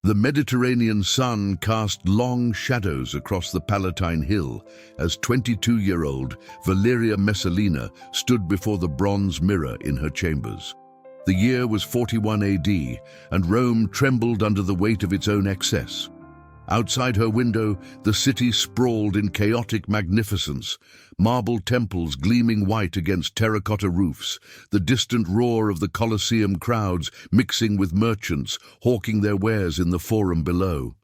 The Mediterranean sun cast long shadows across the Palatine Hill as 22-year-old Valeria Messalina stood before the bronze mirror in her chambers. The year was 41 AD, and Rome trembled under the weight of its own excess. Outside her window, the city sprawled in chaotic magnificence, marble temples gleaming white against terracotta roofs, the distant roar of the Colosseum crowds mixing with merchants hawking their wares in the forum below.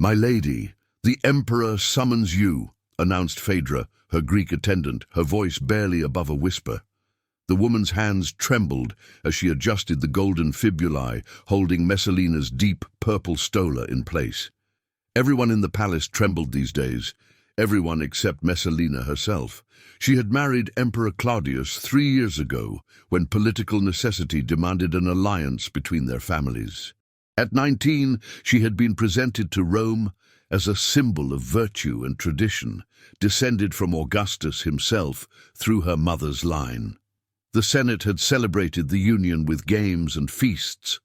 "My lady, the Emperor summons you," announced Phaedra, her Greek attendant, her voice barely above a whisper. The woman's hands trembled as she adjusted the golden fibulae holding Messalina's deep purple stola in place. Everyone in the palace trembled these days, everyone except Messalina herself. She had married Emperor Claudius 3 years ago, when political necessity demanded an alliance between their families. At 19, she had been presented to Rome as a symbol of virtue and tradition, descended from Augustus himself through her mother's line. The Senate had celebrated the union with games and feasts.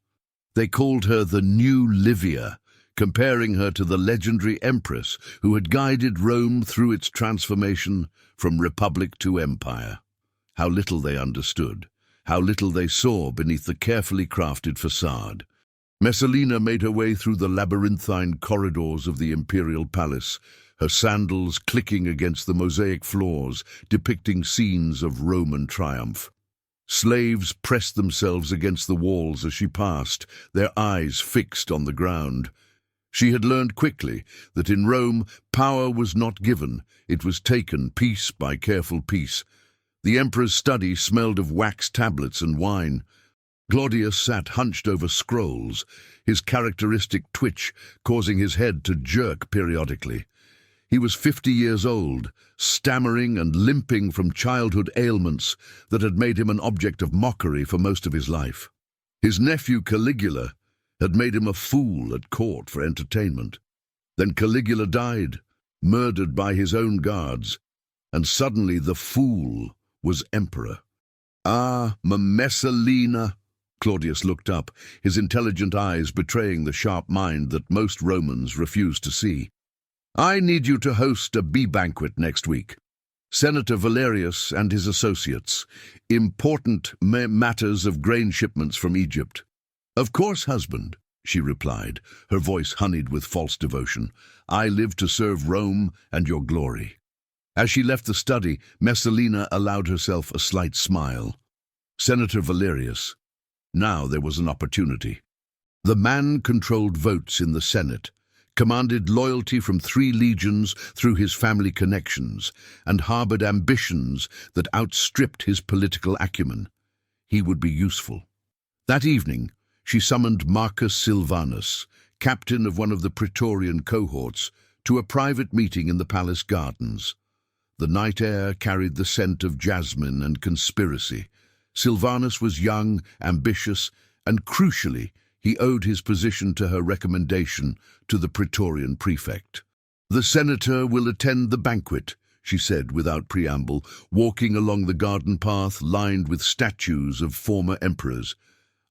They called her the New Livia, comparing her to the legendary Empress who had guided Rome through its transformation from republic to empire. How little they understood, how little they saw beneath the carefully crafted facade. Messalina made her way through the labyrinthine corridors of the imperial palace, her sandals clicking against the mosaic floors, depicting scenes of Roman triumph. Slaves pressed themselves against the walls as she passed, their eyes fixed on the ground. She had learned quickly that in Rome, power was not given, it was taken piece by careful piece. The emperor's study smelled of wax tablets and wine. Claudius sat hunched over scrolls, his characteristic twitch causing his head to jerk periodically. He was 50 years old, stammering and limping from childhood ailments that had made him an object of mockery for most of his life. His nephew Caligula had made him a fool at court for entertainment. Then Caligula died, murdered by his own guards, and suddenly the fool was emperor. "Ah, Messalina," Claudius looked up, his intelligent eyes betraying the sharp mind that most Romans refused to see. "I need you to host a bee banquet next week. Senator Valerius and his associates. Important matters of grain shipments from Egypt." "Of course, husband," she replied, her voice honeyed with false devotion. "I live to serve Rome and your glory." As she left the study, Messalina allowed herself a slight smile. Senator Valerius. Now there was an opportunity. The man controlled votes in the Senate, commanded loyalty from 3 legions through his family connections, and harbored ambitions that outstripped his political acumen. He would be useful. That evening, she summoned Marcus Silvanus, captain of one of the Praetorian cohorts, to a private meeting in the palace gardens. The night air carried the scent of jasmine and conspiracy. Silvanus was young, ambitious, and crucially, he owed his position to her recommendation to the Praetorian prefect. "The senator will attend the banquet," she said without preamble, walking along the garden path lined with statues of former emperors.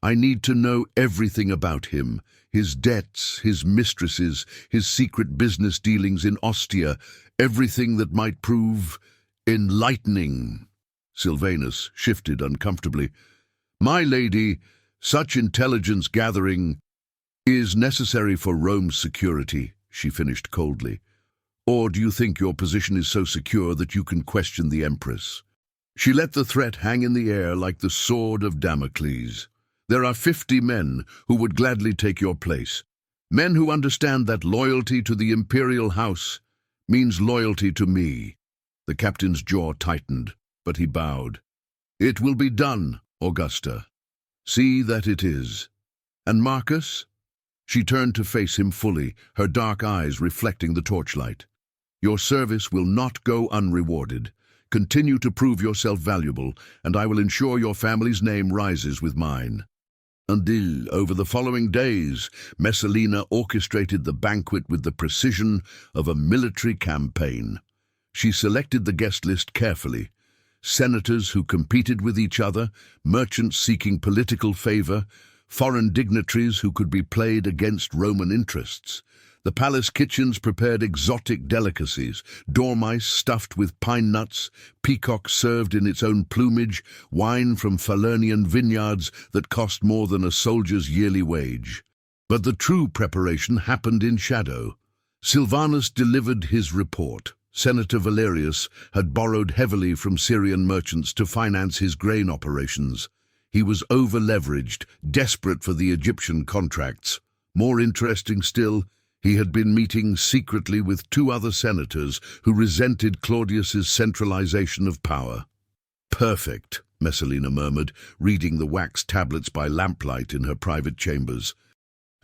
"I need to know everything about him, his debts, his mistresses, his secret business dealings in Ostia, everything that might prove enlightening." Silvanus shifted uncomfortably. "My lady, such intelligence gathering is necessary for Rome's security," she finished coldly. "Or do you think your position is so secure that you can question the Empress?" She let the threat hang in the air like the sword of Damocles. "There are 50 men who would gladly take your place. Men who understand that loyalty to the imperial house means loyalty to me." The captain's jaw tightened, but he bowed. "It will be done, Augusta. See that it is. And Marcus?" She turned to face him fully, her dark eyes reflecting the torchlight. "Your service will not go unrewarded. Continue to prove yourself valuable, and I will ensure your family's name rises with mine." Over the following days, Messalina orchestrated the banquet with the precision of a military campaign. She selected the guest list carefully. Senators who competed with each other, merchants seeking political favor, foreign dignitaries who could be played against Roman interests. The palace kitchens prepared exotic delicacies, dormice stuffed with pine nuts, peacock served in its own plumage, wine from Falernian vineyards that cost more than a soldier's yearly wage. But the true preparation happened in shadow. Silvanus delivered his report. Senator Valerius had borrowed heavily from Syrian merchants to finance his grain operations. He was over-leveraged, desperate for the Egyptian contracts. More interesting still, he had been meeting secretly with two other senators who resented Claudius's centralization of power. "Perfect," Messalina murmured, reading the wax tablets by lamplight in her private chambers.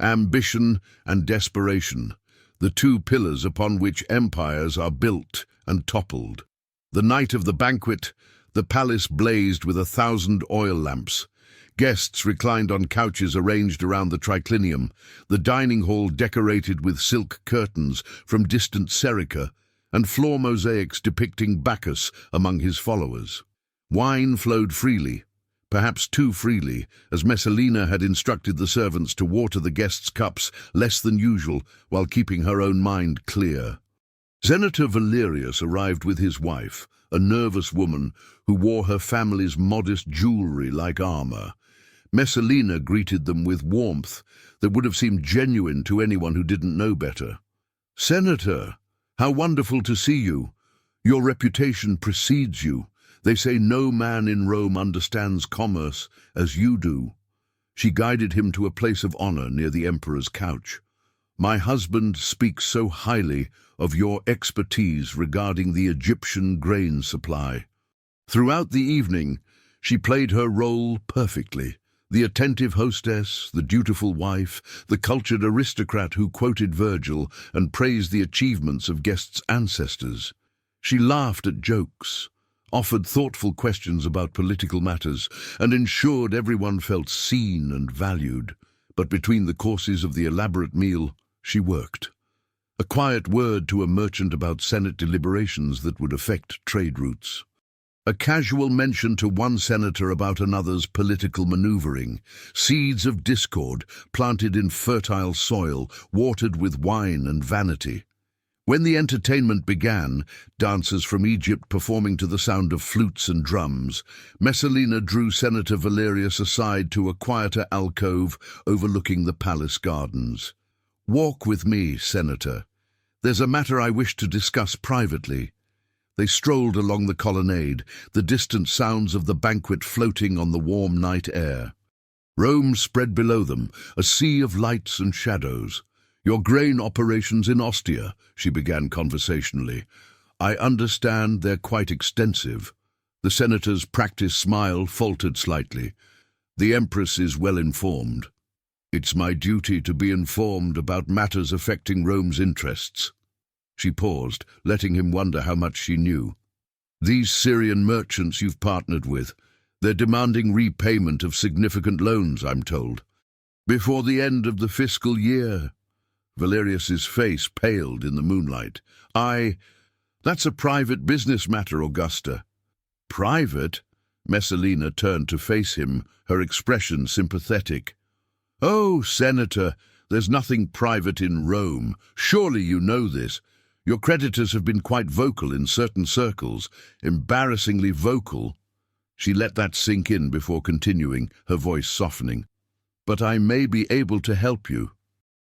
"Ambition and desperation, the two pillars upon which empires are built and toppled." The night of the banquet, the palace blazed with 1,000 oil lamps. Guests reclined on couches arranged around the triclinium, the dining hall decorated with silk curtains from distant Serica, and floor mosaics depicting Bacchus among his followers. Wine flowed freely, perhaps too freely, as Messalina had instructed the servants to water the guests' cups less than usual while keeping her own mind clear. Senator Valerius arrived with his wife, a nervous woman who wore her family's modest jewelry like armor. Messalina greeted them with warmth that would have seemed genuine to anyone who didn't know better. "Senator, how wonderful to see you. Your reputation precedes you. They say no man in Rome understands commerce as you do." She guided him to a place of honor near the emperor's couch. "My husband speaks so highly of your expertise regarding the Egyptian grain supply." Throughout the evening, she played her role perfectly. The attentive hostess, the dutiful wife, the cultured aristocrat who quoted Virgil and praised the achievements of guests' ancestors. She laughed at jokes, offered thoughtful questions about political matters, and ensured everyone felt seen and valued. But between the courses of the elaborate meal, she worked. A quiet word to a merchant about Senate deliberations that would affect trade routes. A casual mention to one senator about another's political maneuvering. Seeds of discord planted in fertile soil, watered with wine and vanity. When the entertainment began, dancers from Egypt performing to the sound of flutes and drums, Messalina drew Senator Valerius aside to a quieter alcove overlooking the palace gardens. "Walk with me, Senator. There's a matter I wish to discuss privately." They strolled along the colonnade, the distant sounds of the banquet floating on the warm night air. Rome spread below them, a sea of lights and shadows. "Your grain operations in Ostia," she began conversationally. "I understand they're quite extensive." The senator's practiced smile faltered slightly. "The Empress is well informed." "It's my duty to be informed about matters affecting Rome's interests." She paused, letting him wonder how much she knew. "These Syrian merchants you've partnered with, they're demanding repayment of significant loans, I'm told. Before the end of the fiscal year." Valerius's face paled in the moonlight. That's a private business matter, Augusta." "Private?" Messalina turned to face him, her expression sympathetic. "Oh, Senator, there's nothing private in Rome. Surely you know this. Your creditors have been quite vocal in certain circles, embarrassingly vocal." She let that sink in before continuing, her voice softening. "But I may be able to help you.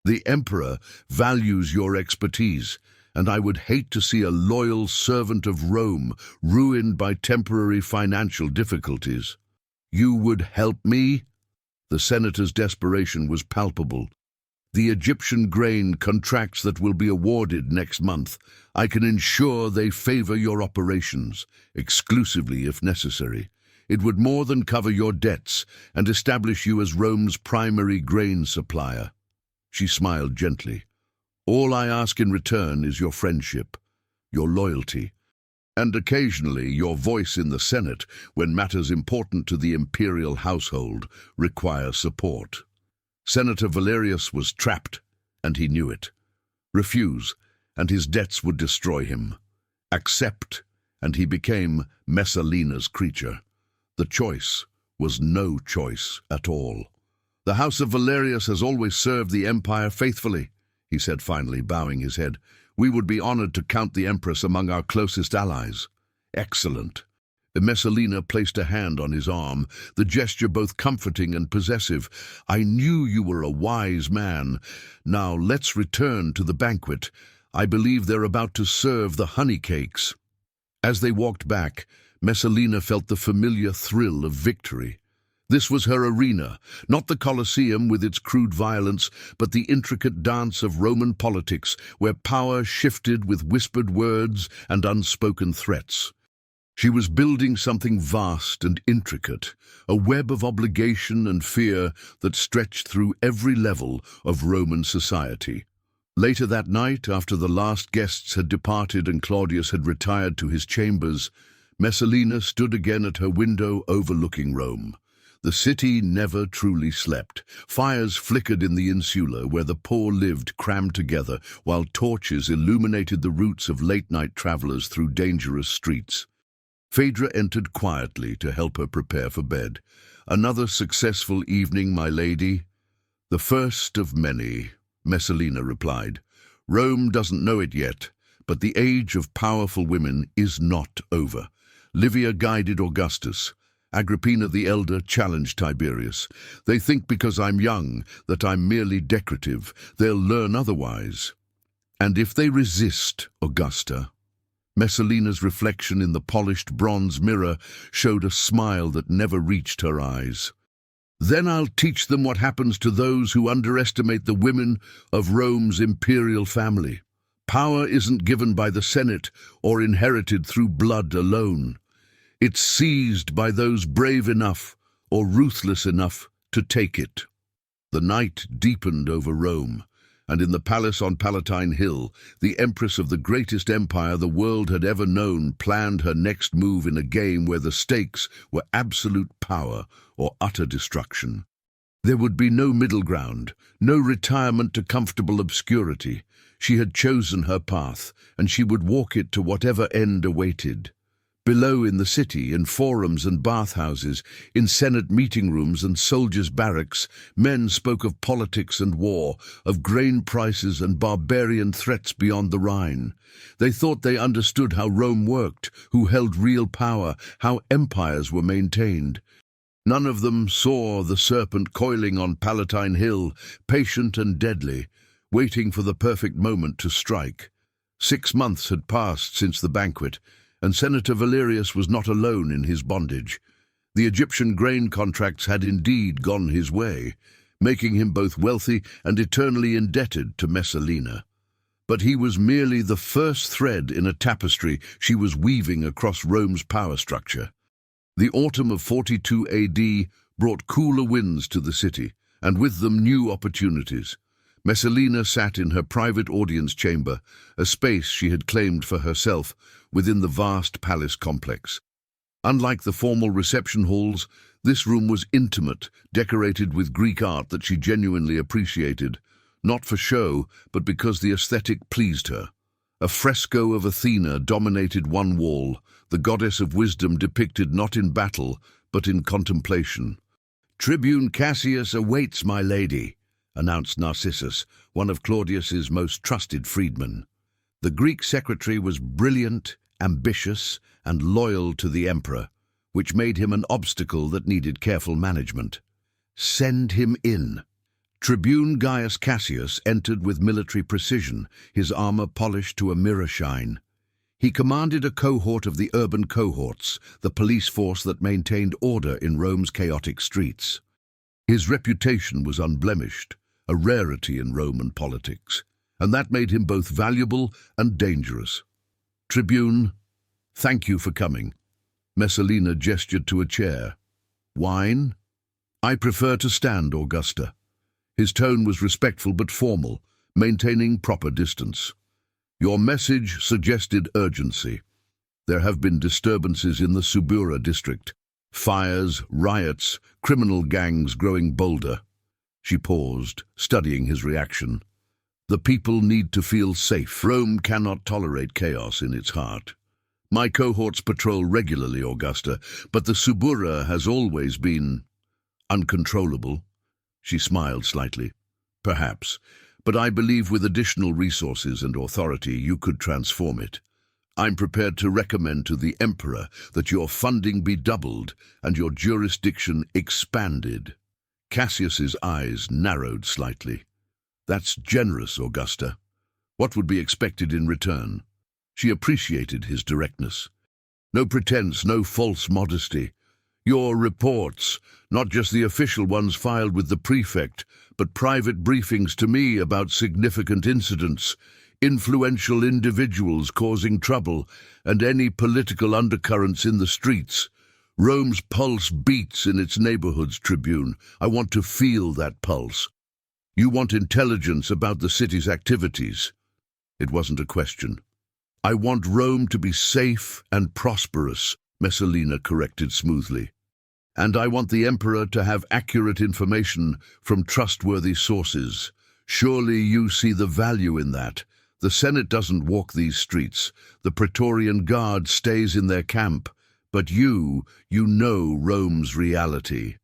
The Emperor values your expertise, and I would hate to see a loyal servant of Rome ruined by temporary financial difficulties." "You would help me?" The senator's desperation was palpable. "The Egyptian grain contracts that will be awarded next month, I can ensure they favor your operations, exclusively if necessary. It would more than cover your debts and establish you as Rome's primary grain supplier." She smiled gently. "All I ask in return is your friendship, your loyalty, and occasionally your voice in the Senate when matters important to the imperial household require support." Senator Valerius was trapped, and he knew it. Refuse, and his debts would destroy him. Accept, and he became Messalina's creature. The choice was no choice at all. "The House of Valerius has always served the Empire faithfully," he said finally, bowing his head. "We would be honored to count the Empress among our closest allies." "Excellent." Messalina placed a hand on his arm, the gesture both comforting and possessive. "I knew you were a wise man. Now let's return to the banquet. I believe they're about to serve the honey cakes." As they walked back, Messalina felt the familiar thrill of victory. This was her arena, not the Colosseum with its crude violence, but the intricate dance of Roman politics, where power shifted with whispered words and unspoken threats. She was building something vast and intricate, a web of obligation and fear that stretched through every level of Roman society. Later that night, after the last guests had departed and Claudius had retired to his chambers, Messalina stood again at her window overlooking Rome. The city never truly slept. Fires flickered in the insula where the poor lived crammed together, while torches illuminated the routes of late-night travelers through dangerous streets. Phaedra entered quietly to help her prepare for bed. "Another successful evening, my lady." "The first of many," Messalina replied. "Rome doesn't know it yet, but the age of powerful women is not over." Livia guided Augustus. Agrippina the Elder challenged Tiberius. "They think because I'm young, that I'm merely decorative. They'll learn otherwise." "And if they resist, Augusta?" Messalina's reflection in the polished bronze mirror showed a smile that never reached her eyes. "Then I'll teach them what happens to those who underestimate the women of Rome's imperial family. Power isn't given by the Senate or inherited through blood alone. It's seized by those brave enough or ruthless enough to take it." The night deepened over Rome, and in the palace on Palatine Hill, the Empress of the greatest empire the world had ever known planned her next move in a game where the stakes were absolute power or utter destruction. There would be no middle ground, no retirement to comfortable obscurity. She had chosen her path, and she would walk it to whatever end awaited. Below in the city, in forums and bathhouses, in Senate meeting rooms and soldiers' barracks, men spoke of politics and war, of grain prices and barbarian threats beyond the Rhine. They thought they understood how Rome worked, who held real power, how empires were maintained. None of them saw the serpent coiling on Palatine Hill, patient and deadly, waiting for the perfect moment to strike. 6 months had passed since the banquet, and Senator Valerius was not alone in his bondage. The Egyptian grain contracts had indeed gone his way, making him both wealthy and eternally indebted to Messalina. But he was merely the first thread in a tapestry she was weaving across Rome's power structure. The autumn of 42 AD brought cooler winds to the city, and with them new opportunities. Messalina sat in her private audience chamber, a space she had claimed for herself within the vast palace complex. Unlike the formal reception halls, this room was intimate, decorated with Greek art that she genuinely appreciated, not for show, but because the aesthetic pleased her. A fresco of Athena dominated one wall, the goddess of wisdom depicted not in battle, but in contemplation. "Tribune Cassius awaits, my lady," announced Narcissus, one of Claudius's most trusted freedmen. The Greek secretary was brilliant, ambitious, and loyal to the emperor, which made him an obstacle that needed careful management. "Send him in." Tribune Gaius Cassius entered with military precision, his armor polished to a mirror shine. He commanded a cohort of the urban cohorts, the police force that maintained order in Rome's chaotic streets. His reputation was unblemished, a rarity in Roman politics, and that made him both valuable and dangerous. "Tribune, thank you for coming." Messalina gestured to a chair. "Wine?" "I prefer to stand, Augusta." His tone was respectful but formal, maintaining proper distance. "Your message suggested urgency. There have been disturbances in the Subura district. Fires, riots, criminal gangs growing bolder." She paused, studying his reaction. "The people need to feel safe. Rome cannot tolerate chaos in its heart. My cohorts patrol regularly, Augusta, but the Subura has always been uncontrollable." She smiled slightly. Perhaps, but I believe with additional resources and authority you could transform it. I'm prepared to recommend to the Emperor that your funding be doubled and your jurisdiction expanded. Cassius's eyes narrowed slightly. That's generous, Augusta. What would be expected in return? She appreciated his directness. No pretense, no false modesty. Your reports, not just the official ones filed with the prefect, but private briefings to me about significant incidents, influential individuals causing trouble, and any political undercurrents in the streets. Rome's pulse beats in its neighborhoods, Tribune. I want to feel that pulse. You want intelligence about the city's activities. It wasn't a question. I want Rome to be safe and prosperous, Messalina corrected smoothly. And I want the Emperor to have accurate information from trustworthy sources. Surely you see the value in that. The Senate doesn't walk these streets. The Praetorian Guard stays in their camp. But you know Rome's reality.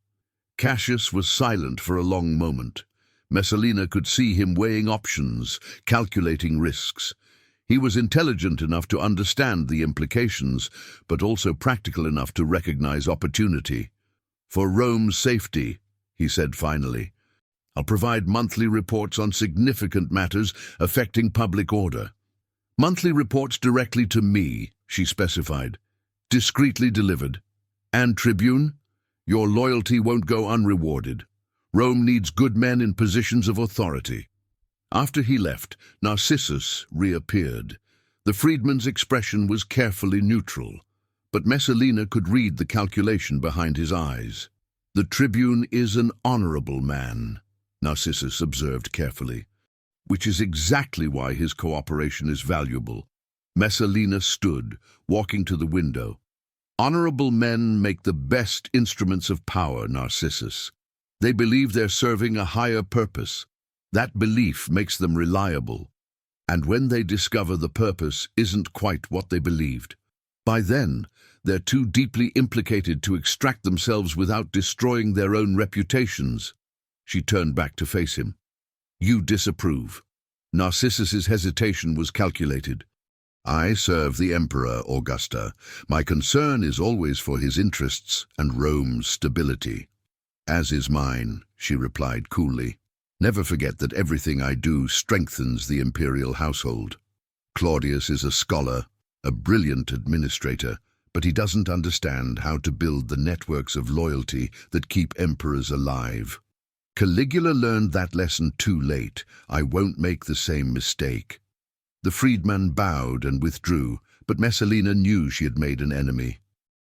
Cassius was silent for a long moment. Messalina could see him weighing options, calculating risks. He was intelligent enough to understand the implications, but also practical enough to recognize opportunity. For Rome's safety, he said finally, I'll provide monthly reports on significant matters affecting public order. Monthly reports directly to me, she specified, discreetly delivered. And Tribune, your loyalty won't go unrewarded. Rome needs good men in positions of authority. After he left, Narcissus reappeared. The freedman's expression was carefully neutral, but Messalina could read the calculation behind his eyes. The Tribune is an honorable man, Narcissus observed carefully, which is exactly why his cooperation is valuable. Messalina stood, walking to the window. Honorable men make the best instruments of power, Narcissus. They believe they're serving a higher purpose. That belief makes them reliable. And when they discover the purpose isn't quite what they believed, by then, they're too deeply implicated to extract themselves without destroying their own reputations. She turned back to face him. You disapprove. Narcissus's hesitation was calculated. I serve the Emperor, Augusta. My concern is always for his interests and Rome's stability. As is mine, she replied coolly. Never forget that everything I do strengthens the imperial household. Claudius is a scholar, a brilliant administrator, but he doesn't understand how to build the networks of loyalty that keep emperors alive. Caligula learned that lesson too late. I won't make the same mistake. The freedman bowed and withdrew, but Messalina knew she had made an enemy.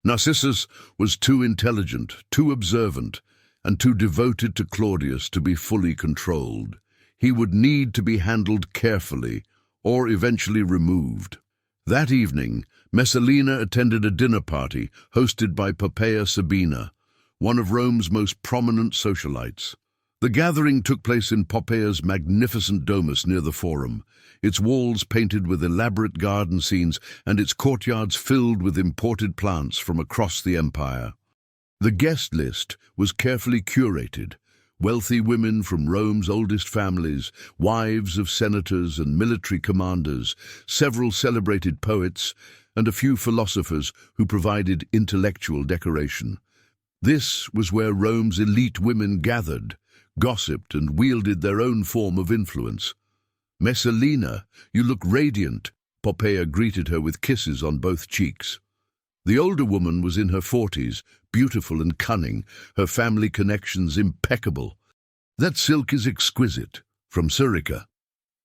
Narcissus was too intelligent, too observant, and too devoted to Claudius to be fully controlled. He would need to be handled carefully, or eventually removed. That evening, Messalina attended a dinner party hosted by Poppaea Sabina, one of Rome's most prominent socialites. The gathering took place in Poppaea's magnificent domus near the Forum, its walls painted with elaborate garden scenes and its courtyards filled with imported plants from across the empire. The guest list was carefully curated. Wealthy women from Rome's oldest families, wives of senators and military commanders, several celebrated poets, and a few philosophers who provided intellectual decoration. This was where Rome's elite women gathered, gossiped, and wielded their own form of influence. Messalina, you look radiant, Poppaea greeted her with kisses on both cheeks. The older woman was in her 40s, beautiful and cunning, her family connections impeccable. That silk is exquisite, from Surica.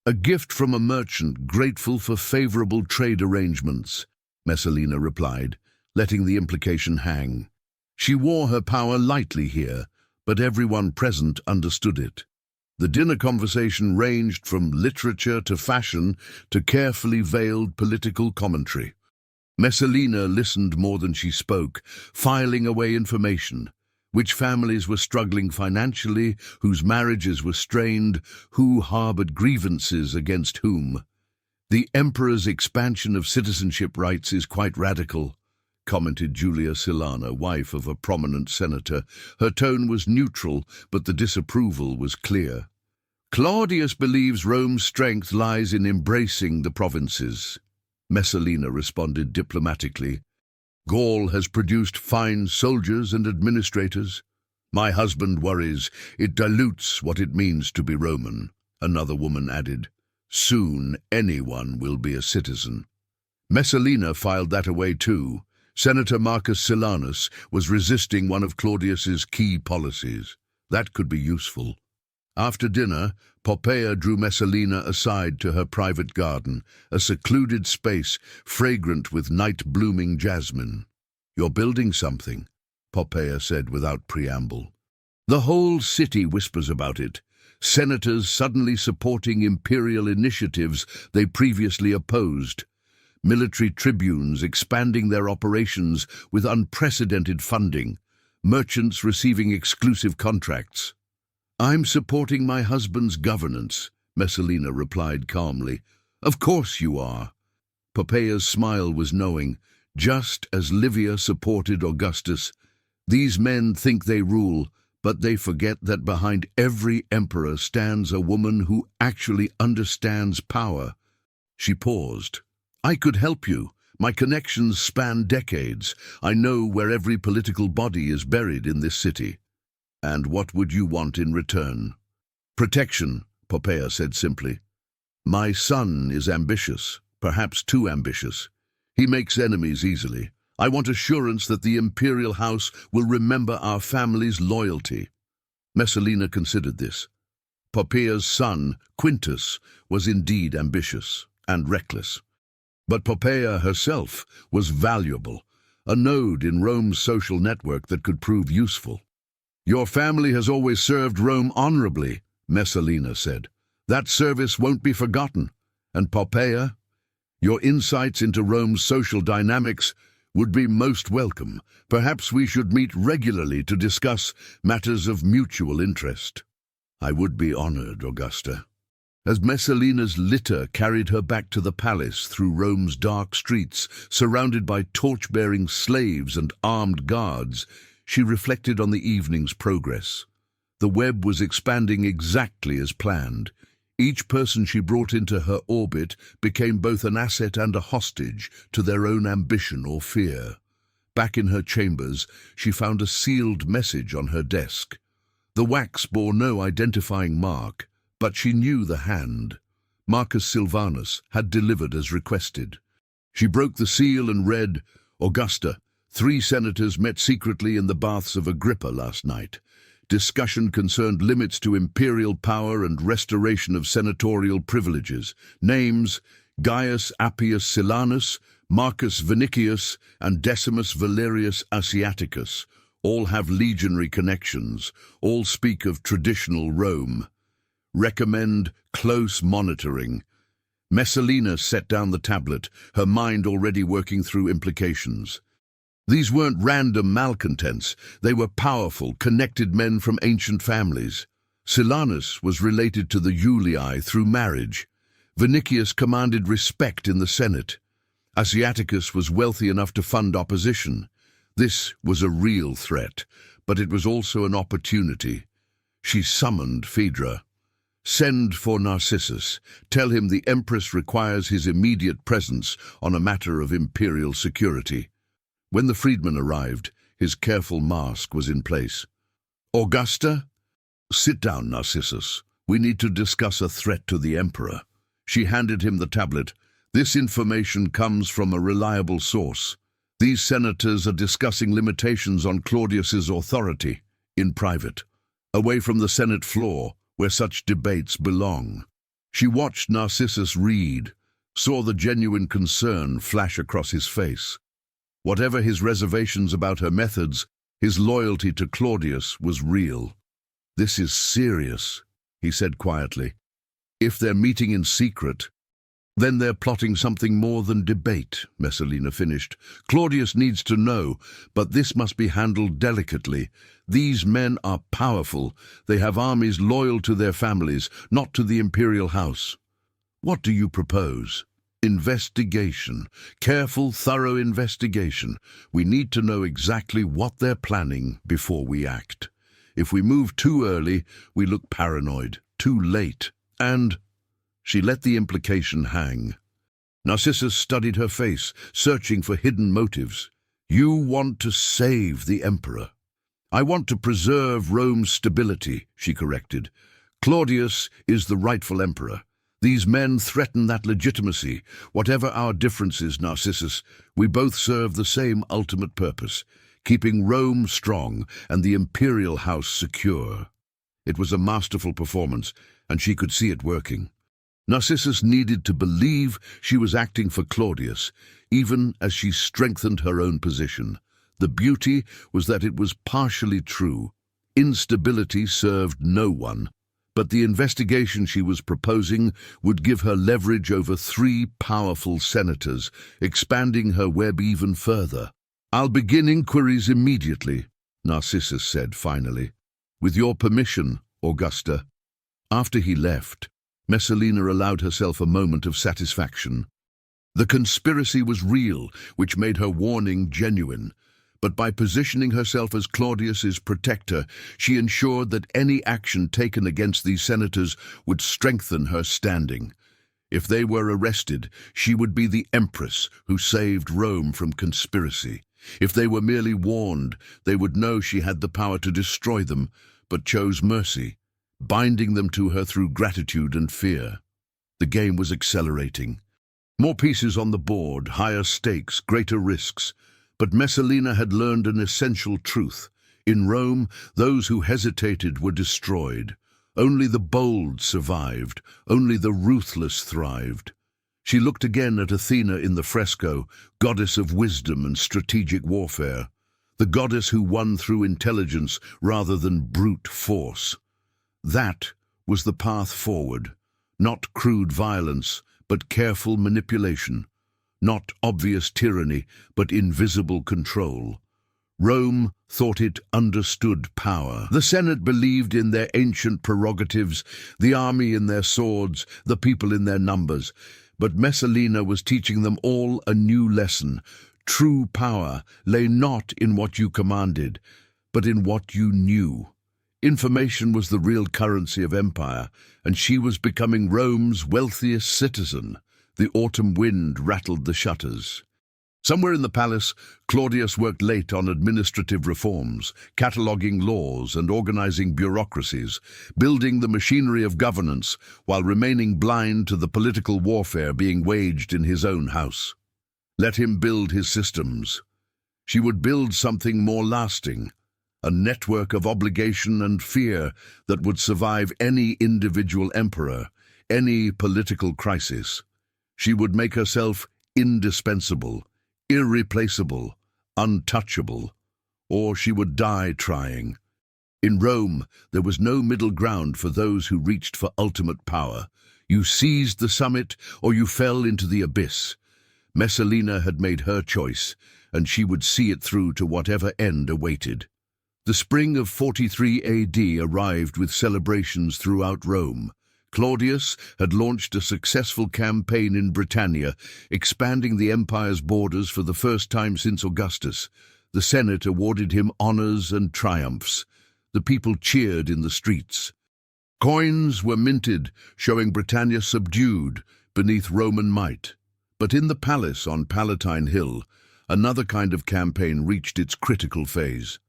A gift from a merchant grateful for favorable trade arrangements, Messalina replied, letting the implication hang. She wore her power lightly here, but everyone present understood it. The dinner conversation ranged from literature to fashion to carefully veiled political commentary. Messalina listened more than she spoke, filing away information. Which families were struggling financially, whose marriages were strained, who harbored grievances against whom. The emperor's expansion of citizenship rights is quite radical. commented Julia Silana, wife of a prominent senator. Her tone was neutral, but the disapproval was clear. Claudius believes Rome's strength lies in embracing the provinces. Messalina responded diplomatically. Gaul has produced fine soldiers and administrators. My husband worries it dilutes what it means to be Roman. Another woman added, soon anyone will be a citizen. Messalina filed that away too. Senator Marcus Silanus was resisting one of Claudius's key policies. That could be useful. After dinner, Poppaea drew Messalina aside to her private garden, a secluded space fragrant with night-blooming jasmine. You're building something, Poppaea said without preamble. The whole city whispers about it. Senators suddenly supporting imperial initiatives they previously opposed. Military tribunes expanding their operations with unprecedented funding. Merchants receiving exclusive contracts. I'm supporting my husband's governance, Messalina replied calmly. Of course you are. Poppaea's smile was knowing, just as Livia supported Augustus. These men think they rule, but they forget that behind every emperor stands a woman who actually understands power. She paused. I could help you. My connections span decades. I know where every political body is buried in this city. And what would you want in return? Protection, Poppaea said simply. My son is ambitious, perhaps too ambitious. He makes enemies easily. I want assurance that the imperial house will remember our family's loyalty. Messalina considered this. Poppaea's son, Quintus, was indeed ambitious and reckless. But Poppaea herself was valuable, a node in Rome's social network that could prove useful. Your family has always served Rome honorably, Messalina said. That service won't be forgotten. And Poppaea, your insights into Rome's social dynamics would be most welcome. Perhaps we should meet regularly to discuss matters of mutual interest. I would be honored, Augusta. As Messalina's litter carried her back to the palace through Rome's dark streets, surrounded by torch-bearing slaves and armed guards, she reflected on the evening's progress. The web was expanding exactly as planned. Each person she brought into her orbit became both an asset and a hostage to their own ambition or fear. Back in her chambers, she found a sealed message on her desk. The wax bore no identifying mark, but she knew the hand. Marcus Silvanus had delivered as requested. She broke the seal and read, Augusta, 3 senators met secretly in the baths of Agrippa last night. Discussion concerned limits to imperial power and restoration of senatorial privileges. Names, Gaius Appius Silanus, Marcus Vinicius, and Decimus Valerius Asiaticus. All have legionary connections. All speak of traditional Rome. Recommend close monitoring. Messalina set down the tablet, her mind already working through implications. These weren't random malcontents. They were powerful, connected men from ancient families. Silanus was related to the Iulii through marriage. Vinicius commanded respect in the Senate. Asiaticus was wealthy enough to fund opposition. This was a real threat, but it was also an opportunity. She summoned Phaedra. Send for Narcissus. Tell him the Empress requires his immediate presence on a matter of imperial security. When the freedman arrived, his careful mask was in place. Augusta? Sit down, Narcissus. We need to discuss a threat to the Emperor. She handed him the tablet. This information comes from a reliable source. These senators are discussing limitations on Claudius's authority, in private, away from the Senate floor, where such debates belong. She watched Narcissus read, saw the genuine concern flash across his face. Whatever his reservations about her methods, his loyalty to Claudius was real. This is serious, he said quietly. If they're meeting in secret, then they're plotting something more than debate, Messalina finished. Claudius needs to know, but this must be handled delicately. These men are powerful. They have armies loyal to their families, not to the imperial house. What do you propose? Investigation. Careful, thorough investigation. We need to know exactly what they're planning before we act. If we move too early, we look paranoid. Too late. And she let the implication hang. Narcissus studied her face, searching for hidden motives. You want to save the Emperor. I want to preserve Rome's stability, she corrected. Claudius is the rightful emperor. These men threaten that legitimacy. Whatever our differences, Narcissus, we both serve the same ultimate purpose, keeping Rome strong and the imperial house secure. It was a masterful performance, and she could see it working. Narcissus needed to believe she was acting for Claudius, even as she strengthened her own position. The beauty was that it was partially true. Instability served no one, but the investigation she was proposing would give her leverage over 3 powerful senators, expanding her web even further. I'll begin inquiries immediately, Narcissus said finally. With your permission, Augusta. After he left, Messalina allowed herself a moment of satisfaction. The conspiracy was real, which made her warning genuine. But by positioning herself as Claudius's protector, she ensured that any action taken against these senators would strengthen her standing. If they were arrested, she would be the Empress who saved Rome from conspiracy. If they were merely warned, they would know she had the power to destroy them, but chose mercy, binding them to her through gratitude and fear. The game was accelerating. More pieces on the board, higher stakes, greater risks. But Messalina had learned an essential truth. In Rome, those who hesitated were destroyed. Only the bold survived. Only the ruthless thrived. She looked again at Athena in the fresco, goddess of wisdom and strategic warfare. The goddess who won through intelligence rather than brute force. That was the path forward. Not crude violence, but careful manipulation. Not obvious tyranny, but invisible control. Rome thought it understood power. The Senate believed in their ancient prerogatives, the army in their swords, the people in their numbers. But Messalina was teaching them all a new lesson. True power lay not in what you commanded, but in what you knew. Information was the real currency of empire, and she was becoming Rome's wealthiest citizen. The autumn wind rattled the shutters. Somewhere in the palace, Claudius worked late on administrative reforms, cataloguing laws and organizing bureaucracies, building the machinery of governance while remaining blind to the political warfare being waged in his own house. Let him build his systems. She would build something more lasting, a network of obligation and fear that would survive any individual emperor, any political crisis. She would make herself indispensable, irreplaceable, untouchable, or she would die trying. In Rome, there was no middle ground for those who reached for ultimate power. You seized the summit, or you fell into the abyss. Messalina had made her choice, and she would see it through to whatever end awaited. The spring of 43 AD arrived with celebrations throughout Rome. Claudius had launched a successful campaign in Britannia, expanding the empire's borders for the first time since Augustus. The Senate awarded him honors and triumphs. The people cheered in the streets. Coins were minted, showing Britannia subdued beneath Roman might. But in the palace on Palatine Hill, another kind of campaign reached its critical phase.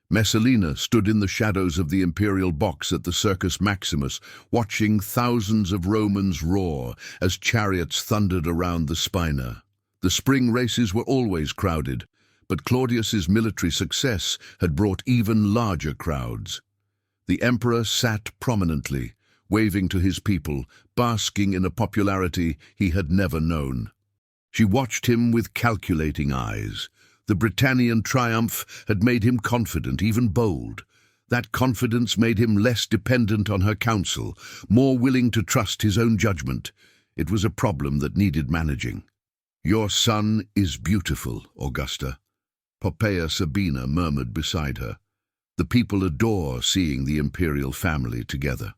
Messalina stood in the shadows of the imperial box at the Circus Maximus, watching thousands of Romans roar as chariots thundered around the Spina. The spring races were always crowded, but Claudius's military success had brought even larger crowds. The emperor sat prominently, waving to his people, basking in a popularity he had never known. She watched him with calculating eyes. The Britannian triumph had made him confident, even bold. That confidence made him less dependent on her counsel, more willing to trust his own judgment. It was a problem that needed managing. "Your son is beautiful, Augusta," Poppaea Sabina murmured beside her. "The people adore seeing the imperial family together."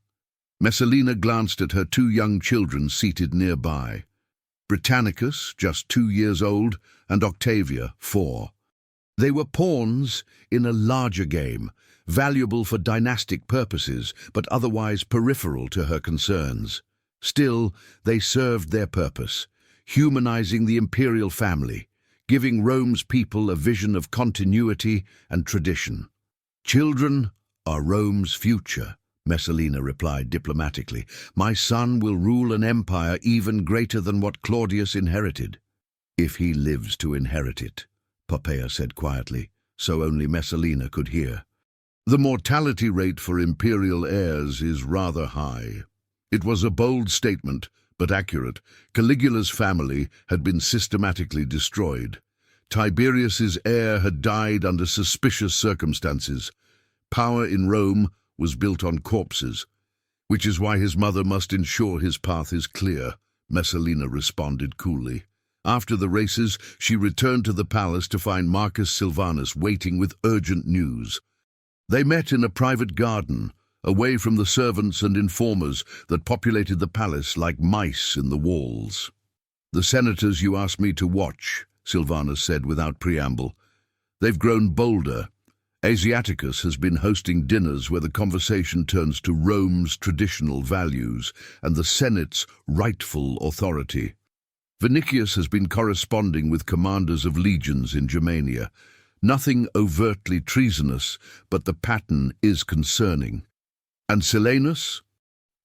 Messalina glanced at her 2 young children seated nearby. Britannicus, just 2 years old, and Octavia, 4. They were pawns in a larger game, valuable for dynastic purposes, but otherwise peripheral to her concerns. Still, they served their purpose, humanizing the imperial family, giving Rome's people a vision of continuity and tradition. "Children are Rome's future," Messalina replied diplomatically. "My son will rule an empire even greater than what Claudius inherited." "If he lives to inherit it," Poppaea said quietly, so only Messalina could hear. "The mortality rate for imperial heirs is rather high." It was a bold statement, but accurate. Caligula's family had been systematically destroyed. Tiberius's heir had died under suspicious circumstances. Power in Rome was built on corpses, which is why his mother must ensure his path is clear, Messalina responded coolly. After the races, she returned to the palace to find Marcus Silvanus waiting with urgent news. They met in a private garden, away from the servants and informers that populated the palace like mice in the walls. "The senators you asked me to watch," Silvanus said without preamble. "They've grown bolder. Asiaticus has been hosting dinners where the conversation turns to Rome's traditional values and the Senate's rightful authority. Vinicius has been corresponding with commanders of legions in Germania. Nothing overtly treasonous, but the pattern is concerning. And Silanus?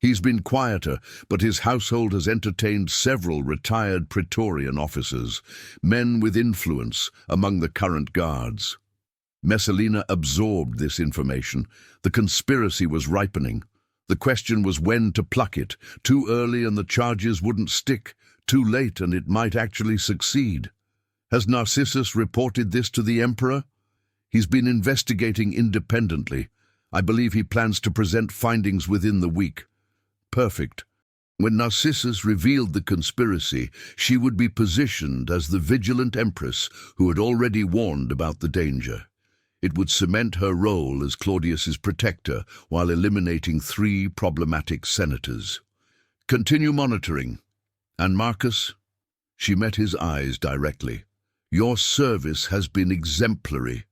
He's been quieter, but his household has entertained several retired Praetorian officers, men with influence among the current guards." Messalina absorbed this information. The conspiracy was ripening. The question was when to pluck it. Too early and the charges wouldn't stick. Too late and it might actually succeed. "Has Narcissus reported this to the Emperor?" "He's been investigating independently. I believe he plans to present findings within the week." "Perfect. When Narcissus revealed the conspiracy, she would be positioned as the vigilant Empress who had already warned about the danger. It would cement her role as Claudius's protector while eliminating 3 problematic senators. Continue monitoring. And Marcus?" She met his eyes directly. "Your service has been exemplary.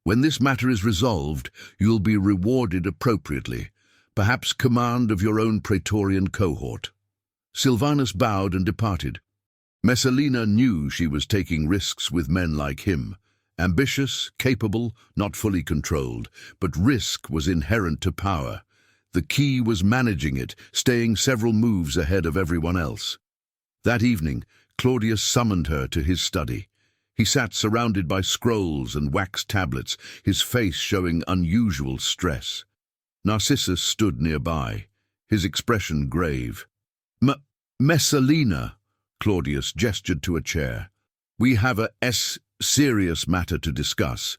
When this matter is resolved, you'll be rewarded appropriately, perhaps command of your own Praetorian cohort." Silvanus bowed and departed. Messalina knew she was taking risks with men like him. Ambitious, capable, not fully controlled, but risk was inherent to power. The key was managing it, staying several moves ahead of everyone else. That evening, Claudius summoned her to his study. He sat surrounded by scrolls and wax tablets, his face showing unusual stress. Narcissus stood nearby, his expression grave. Messalina," Claudius gestured to a chair. "We have a serious matter to discuss."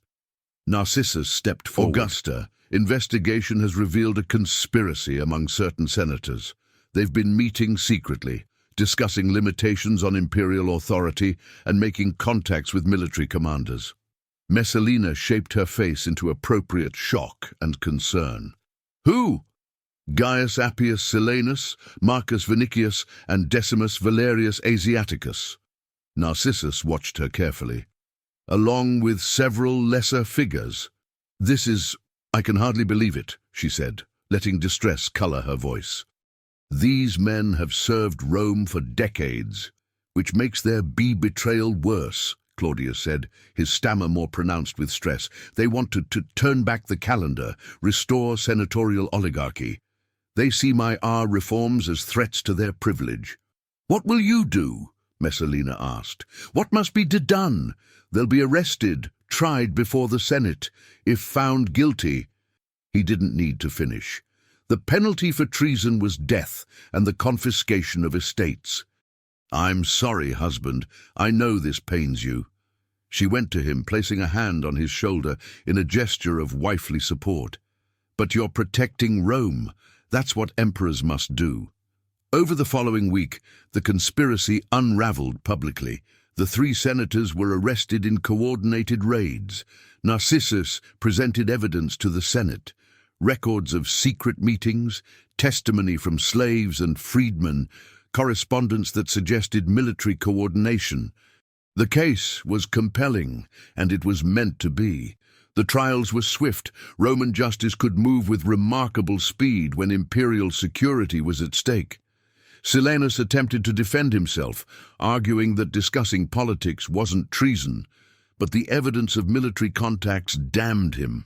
Narcissus stepped forward. "Augusta, investigation has revealed a conspiracy among certain senators. They've been meeting secretly, discussing limitations on imperial authority and making contacts with military commanders." Messalina shaped her face into appropriate shock and concern. "Who?" "Gaius Appius Silanus, Marcus Vinicius, and Decimus Valerius Asiaticus." Narcissus watched her carefully. "Along with several lesser figures." I can hardly believe it," she said, letting distress color her voice. "These men have served Rome for decades, which makes their betrayal worse," Claudius said, his stammer more pronounced with stress. "They want to turn back the calendar, restore senatorial oligarchy. They see my reforms as threats to their privilege." "What will you do?" Messalina asked. "What must be done? They'll be arrested, tried before the Senate. If found guilty—" He didn't need to finish. "The penalty for treason was death and the confiscation of estates." "I'm sorry, husband. I know this pains you." She went to him, placing a hand on his shoulder in a gesture of wifely support. "But you're protecting Rome. That's what emperors must do." Over the following week, the conspiracy unraveled publicly. The 3 senators were arrested in coordinated raids. Narcissus presented evidence to the Senate, records of secret meetings, testimony from slaves and freedmen, correspondence that suggested military coordination. The case was compelling, and it was meant to be. The trials were swift. Roman justice could move with remarkable speed when imperial security was at stake. Silenus attempted to defend himself, arguing that discussing politics wasn't treason, but the evidence of military contacts damned him.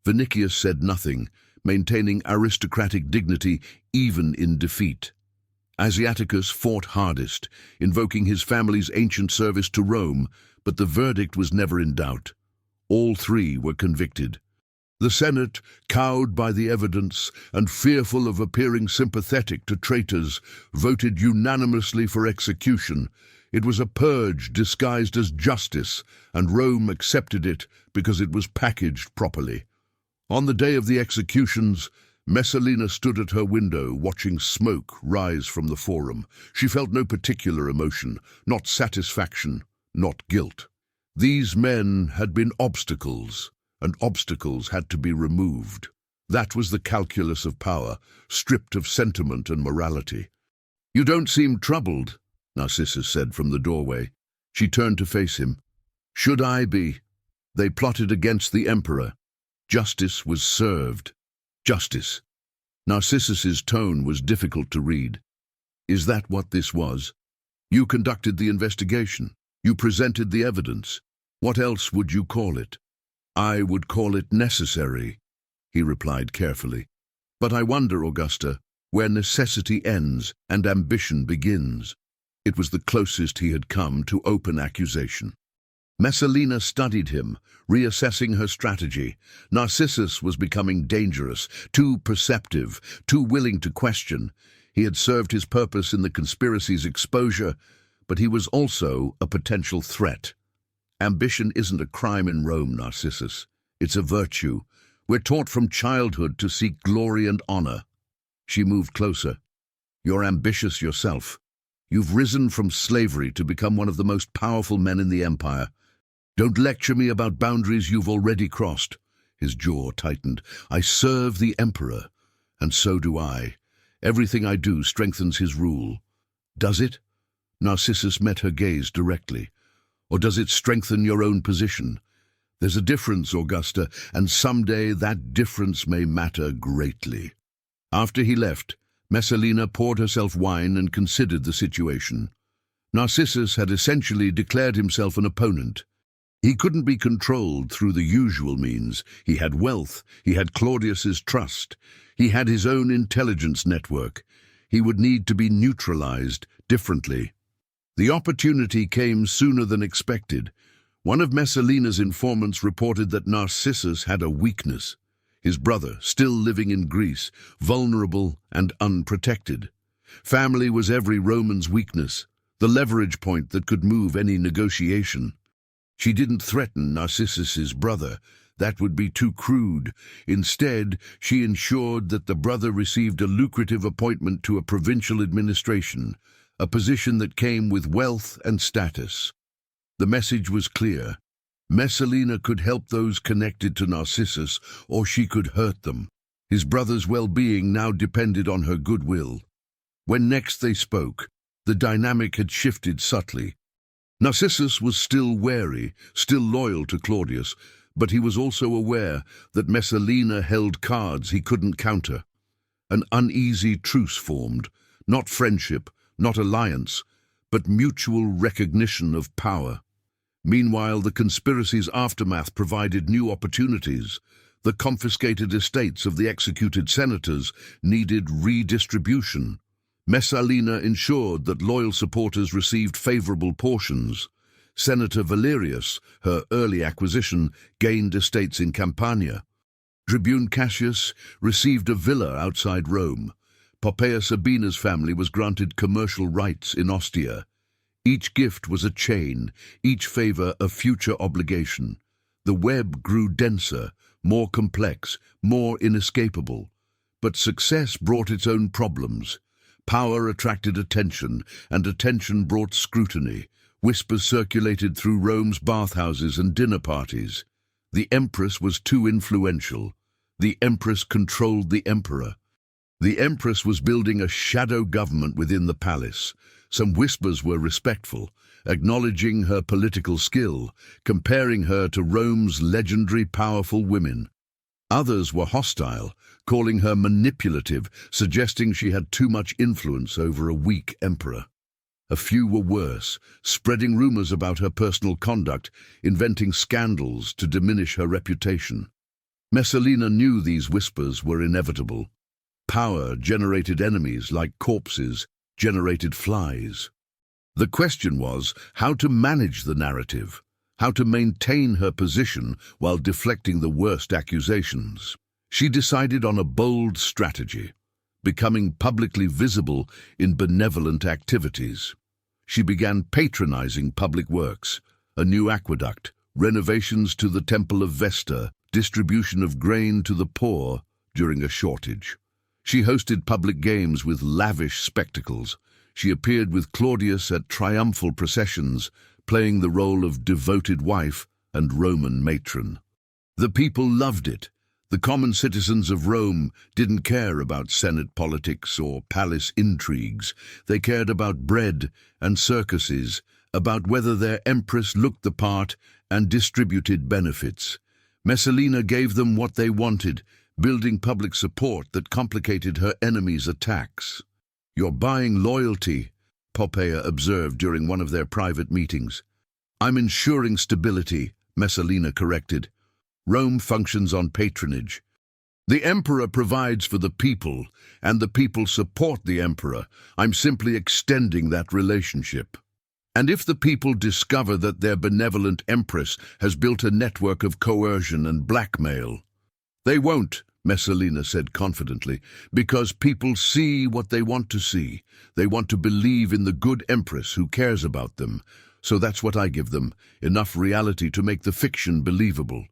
Vinicius said nothing, maintaining aristocratic dignity even in defeat. Asiaticus fought hardest, invoking his family's ancient service to Rome, but the verdict was never in doubt. All three were convicted. The Senate, cowed by the evidence and fearful of appearing sympathetic to traitors, voted unanimously for execution. It was a purge disguised as justice, and Rome accepted it because it was packaged properly. On the day of the executions, Messalina stood at her window, watching smoke rise from the forum. She felt no particular emotion, not satisfaction, not guilt. These men had been obstacles, and obstacles had to be removed. That was the calculus of power, stripped of sentiment and morality. "You don't seem troubled," Narcissus said from the doorway. She turned to face him. "Should I be? They plotted against the emperor. Justice was served." Justice. Narcissus's tone was difficult to read. "Is that what this was? You conducted the investigation. You presented the evidence. What else would you call it?" "I would call it necessary," he replied carefully. "But I wonder, Augusta, where necessity ends and ambition begins." It was the closest he had come to open accusation. Messalina studied him, reassessing her strategy. Narcissus was becoming dangerous, too perceptive, too willing to question. He had served his purpose in the conspiracy's exposure, but he was also a potential threat. "Ambition isn't a crime in Rome, Narcissus. It's a virtue. We're taught from childhood to seek glory and honor." She moved closer. "You're ambitious yourself. You've risen from slavery to become one of the most powerful men in the empire. Don't lecture me about boundaries you've already crossed." His jaw tightened. "I serve the emperor, and so do I. Everything I do strengthens his rule." "Does it?" Narcissus met her gaze directly. "Or does it strengthen your own position? There's a difference, Augusta, and someday that difference may matter greatly." After he left, Messalina poured herself wine and considered the situation. Narcissus had essentially declared himself an opponent. He couldn't be controlled through the usual means. He had wealth, he had Claudius's trust, he had his own intelligence network. He would need to be neutralized differently. The opportunity came sooner than expected. One of Messalina's informants reported that Narcissus had a weakness. His brother, still living in Greece, vulnerable and unprotected. Family was every Roman's weakness, the leverage point that could move any negotiation. She didn't threaten Narcissus's brother. That would be too crude. Instead, she ensured that the brother received a lucrative appointment to a provincial administration, a position that came with wealth and status. The message was clear. Messalina could help those connected to Narcissus, or she could hurt them. His brother's well-being now depended on her goodwill. When next they spoke, the dynamic had shifted subtly. Narcissus was still wary, still loyal to Claudius, but he was also aware that Messalina held cards he couldn't counter. An uneasy truce formed, not friendship, not alliance, but mutual recognition of power. Meanwhile, the conspiracy's aftermath provided new opportunities. The confiscated estates of the executed senators needed redistribution. Messalina ensured that loyal supporters received favorable portions. Senator Valerius, her early acquisition, gained estates in Campania. Tribune Cassius received a villa outside Rome. Poppaea Sabina's family was granted commercial rights in Ostia. Each gift was a chain, each favor a future obligation. The web grew denser, more complex, more inescapable. But success brought its own problems. Power attracted attention, and attention brought scrutiny. Whispers circulated through Rome's bathhouses and dinner parties. The Empress was too influential. The Empress controlled the emperor. The Empress was building a shadow government within the palace. Some whispers were respectful, acknowledging her political skill, comparing her to Rome's legendary powerful women. Others were hostile, calling her manipulative, suggesting she had too much influence over a weak emperor. A few were worse, spreading rumors about her personal conduct, inventing scandals to diminish her reputation. Messalina knew these whispers were inevitable. Power generated enemies like corpses generated flies. The question was how to manage the narrative, how to maintain her position while deflecting the worst accusations. She decided on a bold strategy, becoming publicly visible in benevolent activities. She began patronizing public works, a new aqueduct, renovations to the Temple of Vesta, distribution of grain to the poor during a shortage. She hosted public games with lavish spectacles. She appeared with Claudius at triumphal processions, playing the role of devoted wife and Roman matron. The people loved it. The common citizens of Rome didn't care about Senate politics or palace intrigues. They cared about bread and circuses, about whether their empress looked the part and distributed benefits. Messalina gave them what they wanted, building public support that complicated her enemies' attacks. "You're buying loyalty," Poppaea observed during one of their private meetings. "I'm ensuring stability," Messalina corrected. "Rome functions on patronage. The emperor provides for the people, and the people support the emperor. I'm simply extending that relationship. And if the people discover that their benevolent empress has built a network of coercion and blackmail—" "They won't," Messalina said confidently, "because people see what they want to see. They want to believe in the good empress who cares about them. So that's what I give them, enough reality to make the fiction believable."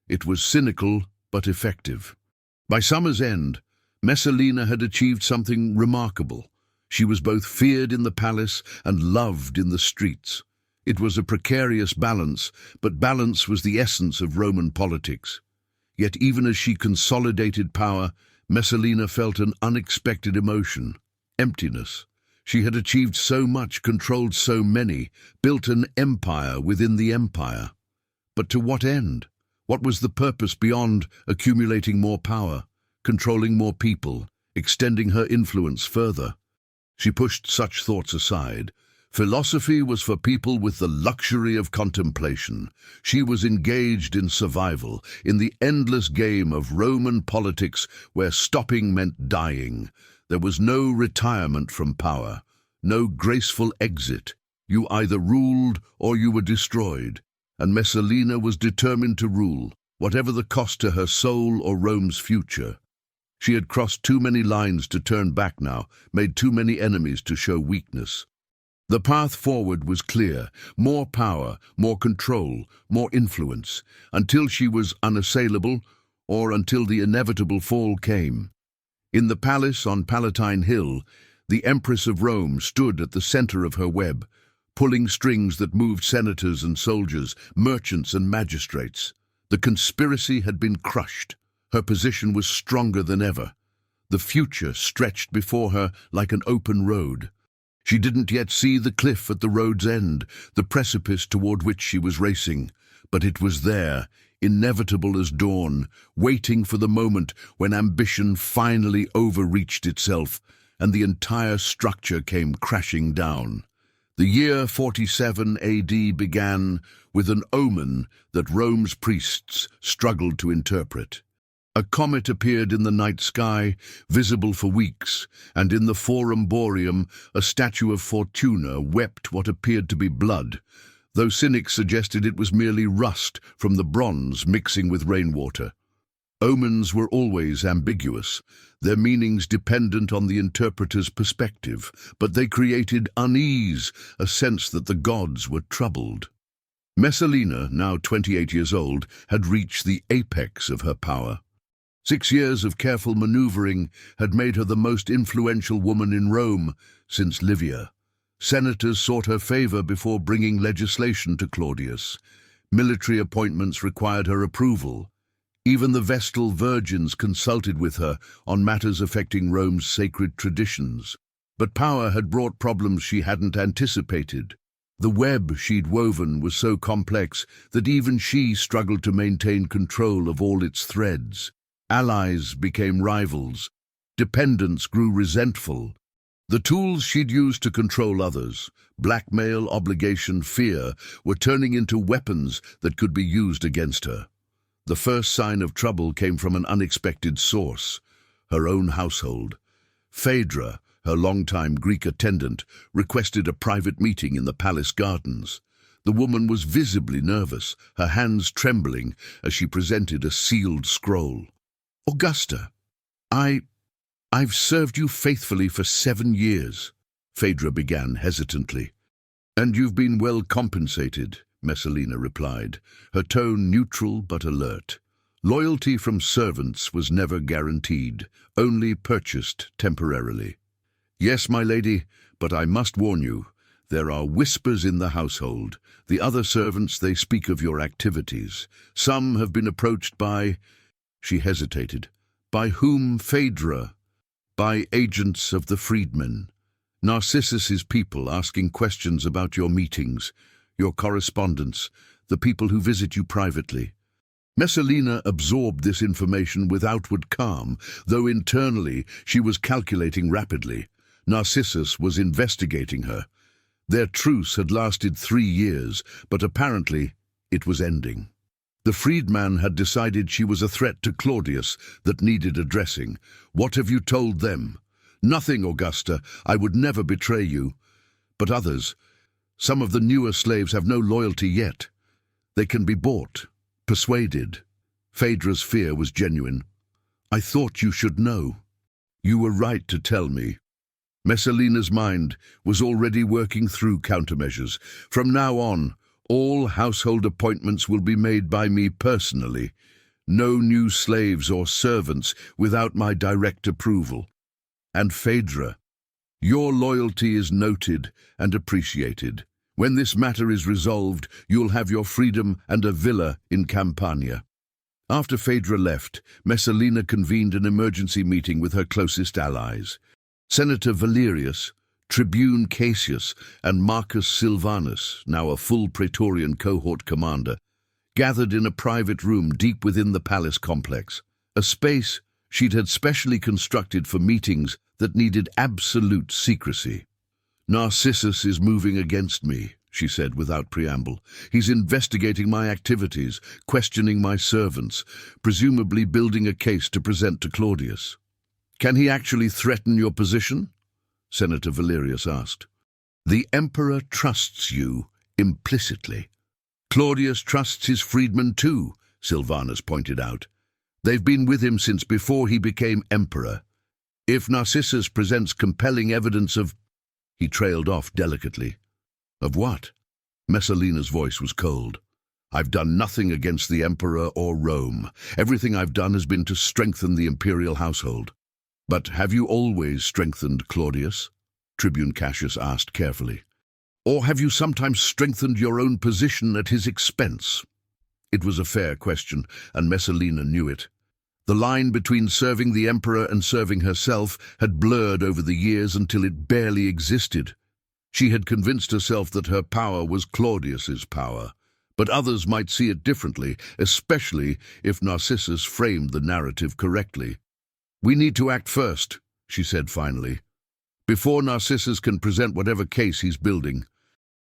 It was cynical, but effective. By summer's end, Messalina had achieved something remarkable. She was both feared in the palace and loved in the streets. It was a precarious balance, but balance was the essence of Roman politics. Yet even as she consolidated power, Messalina felt an unexpected emotion: emptiness. She had achieved so much, controlled so many, built an empire within the empire. But to what end? What was the purpose beyond accumulating more power, controlling more people, extending her influence further? She pushed such thoughts aside. Philosophy was for people with the luxury of contemplation. She was engaged in survival, in the endless game of Roman politics where stopping meant dying. There was no retirement from power, no graceful exit. You either ruled or you were destroyed. And Messalina was determined to rule, whatever the cost to her soul or Rome's future. She had crossed too many lines to turn back now, made too many enemies to show weakness. The path forward was clear: more power, more control, more influence, until she was unassailable, or until the inevitable fall came. In the palace on Palatine Hill, the Empress of Rome stood at the center of her web, pulling strings that moved senators and soldiers, merchants and magistrates. The conspiracy had been crushed. Her position was stronger than ever. The future stretched before her like an open road. She didn't yet see the cliff at the road's end, the precipice toward which she was racing. But it was there, inevitable as dawn, waiting for the moment when ambition finally overreached itself, and the entire structure came crashing down. The year 47 AD began with an omen that Rome's priests struggled to interpret. A comet appeared in the night sky, visible for weeks, and in the Forum Boreum a statue of Fortuna wept what appeared to be blood, though cynics suggested it was merely rust from the bronze mixing with rainwater. Omens were always ambiguous, their meanings dependent on the interpreter's perspective, but they created unease, a sense that the gods were troubled. Messalina, now 28 years old, had reached the apex of her power. 6 years of careful maneuvering had made her the most influential woman in Rome since Livia. Senators sought her favor before bringing legislation to Claudius. Military appointments required her approval. Even the Vestal virgins consulted with her on matters affecting Rome's sacred traditions. But power had brought problems she hadn't anticipated. The web she'd woven was so complex that even she struggled to maintain control of all its threads. Allies became rivals. Dependents grew resentful. The tools she'd used to control others, blackmail, obligation, fear, were turning into weapons that could be used against her. The first sign of trouble came from an unexpected source: her own household. Phaedra, her longtime Greek attendant, requested a private meeting in the palace gardens. The woman was visibly nervous, her hands trembling as she presented a sealed scroll. "Augusta, I've served you faithfully for 7 years," Phaedra began hesitantly. "And you've been well compensated," Messalina replied, her tone neutral but alert. Loyalty from servants was never guaranteed, only purchased temporarily. "Yes, my lady, but I must warn you, there are whispers in the household. The other servants, they speak of your activities. Some have been approached by—" She hesitated. "By whom, Phaedra?" "By agents of the freedmen. Narcissus's people asking questions about your meetings, your correspondence, the people who visit you privately." Messalina absorbed this information with outward calm, though internally she was calculating rapidly. Narcissus was investigating her. Their truce had lasted 3 years, but apparently it was ending. The freedman had decided she was a threat to Claudius that needed addressing. "What have you told them?" "Nothing, Augusta. I would never betray you. But others, some of the newer slaves have no loyalty yet. They can be bought, persuaded." Phaedra's fear was genuine. "I thought you should know." "You were right to tell me." Messalina's mind was already working through countermeasures. "From now on, all household appointments will be made by me personally. No new slaves or servants without my direct approval. And Phaedra, your loyalty is noted and appreciated. When this matter is resolved, you'll have your freedom and a villa in Campania." After Phaedra left, Messalina convened an emergency meeting with her closest allies. Senator Valerius, Tribune Cassius, and Marcus Silvanus, now a full Praetorian cohort commander, gathered in a private room deep within the palace complex, a space she'd had specially constructed for meetings that needed absolute secrecy. "Narcissus is moving against me," she said without preamble. "He's investigating my activities, questioning my servants, presumably building a case to present to Claudius." "Can he actually threaten your position?" Senator Valerius asked. "The Emperor trusts you implicitly." "Claudius trusts his freedmen too," Silvanus pointed out. "They've been with him since before he became Emperor. If Narcissus presents compelling evidence of—" He trailed off delicately. "Of what?" Messalina's voice was cold. "I've done nothing against the Emperor or Rome. Everything I've done has been to strengthen the imperial household." "But have you always strengthened Claudius?" Tribune Cassius asked carefully. "Or have you sometimes strengthened your own position at his expense?" It was a fair question, and Messalina knew it. The line between serving the Emperor and serving herself had blurred over the years until it barely existed. She had convinced herself that her power was Claudius's power, but others might see it differently, especially if Narcissus framed the narrative correctly. "We need to act first," she said finally. "Before Narcissus can present whatever case he's building.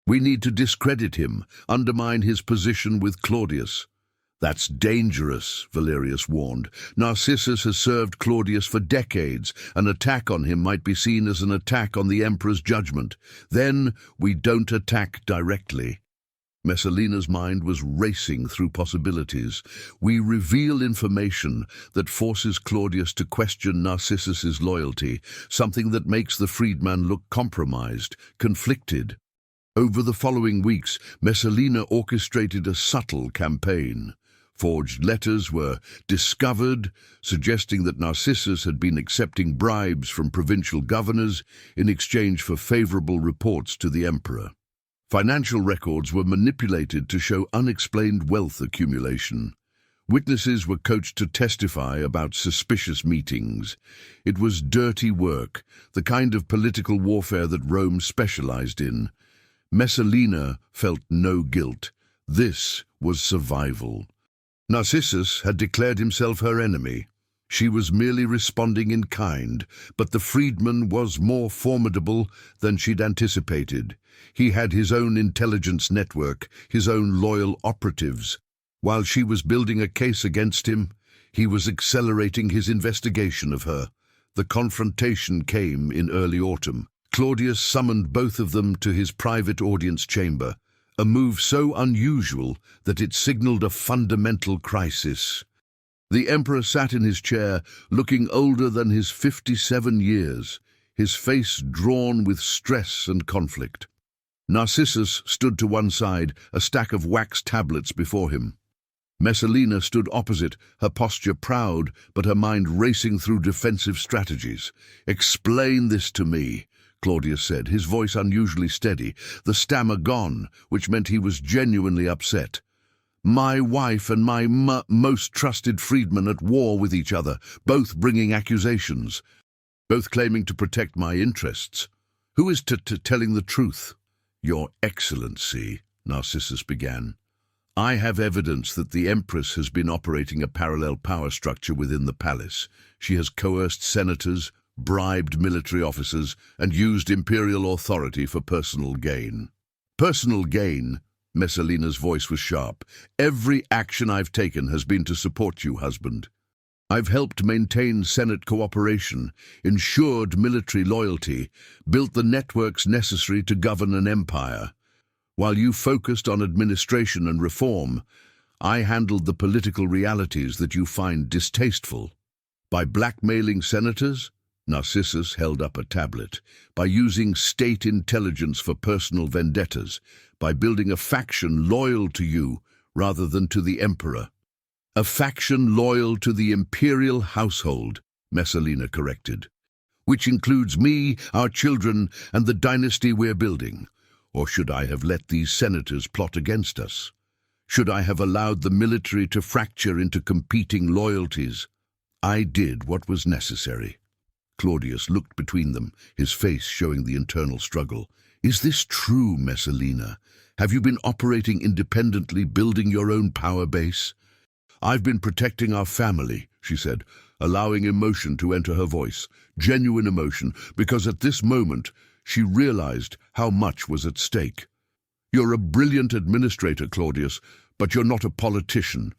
We need to discredit him, undermine his position with Claudius." "That's dangerous," Valerius warned. "Narcissus has served Claudius for decades. An attack on him might be seen as an attack on the Emperor's judgment. Then we don't attack directly." Messalina's mind was racing through possibilities. "We reveal information that forces Claudius to question Narcissus's loyalty, something that makes the freedman look compromised, conflicted." Over the following weeks, Messalina orchestrated a subtle campaign. Forged letters were discovered, suggesting that Narcissus had been accepting bribes from provincial governors in exchange for favorable reports to the Emperor. Financial records were manipulated to show unexplained wealth accumulation. Witnesses were coached to testify about suspicious meetings. It was dirty work, the kind of political warfare that Rome specialized in. Messalina felt no guilt. This was survival. Narcissus had declared himself her enemy. She was merely responding in kind, but the freedman was more formidable than she'd anticipated. He had his own intelligence network, his own loyal operatives. While she was building a case against him, he was accelerating his investigation of her. The confrontation came in early autumn. Claudius summoned both of them to his private audience chamber, a move so unusual that it signaled a fundamental crisis. The emperor sat in his chair, looking older than his 57 years, his face drawn with stress and conflict. Narcissus stood to one side, a stack of wax tablets before him. Messalina stood opposite, her posture proud, but her mind racing through defensive strategies. "Explain this to me," Claudius said, his voice unusually steady, the stammer gone, which meant he was genuinely upset. "My wife and my most trusted freedman at war with each other, both bringing accusations, both claiming to protect my interests. Who is telling the truth?" "Your Excellency," Narcissus began, "I have evidence that the Empress has been operating a parallel power structure within the palace. She has coerced senators, bribed military officers, and used imperial authority for personal gain." "Personal gain?" Messalina's voice was sharp. "Every action I've taken has been to support you, husband. I've helped maintain Senate cooperation, ensured military loyalty, built the networks necessary to govern an empire. While you focused on administration and reform, I handled the political realities that you find distasteful. By blackmailing senators," Narcissus held up a tablet, "by using state intelligence for personal vendettas, by building a faction loyal to you rather than to the emperor." "A faction loyal to the imperial household," Messalina corrected, "which includes me, our children, and the dynasty we're building. Or should I have let these senators plot against us? Should I have allowed the military to fracture into competing loyalties? I did what was necessary." Claudius looked between them, his face showing the internal struggle. "Is this true, Messalina? Have you been operating independently, building your own power base?" "I've been protecting our family," she said, allowing emotion to enter her voice, genuine emotion, because at this moment she realized how much was at stake. "You're a brilliant administrator, Claudius, but you're not a politician.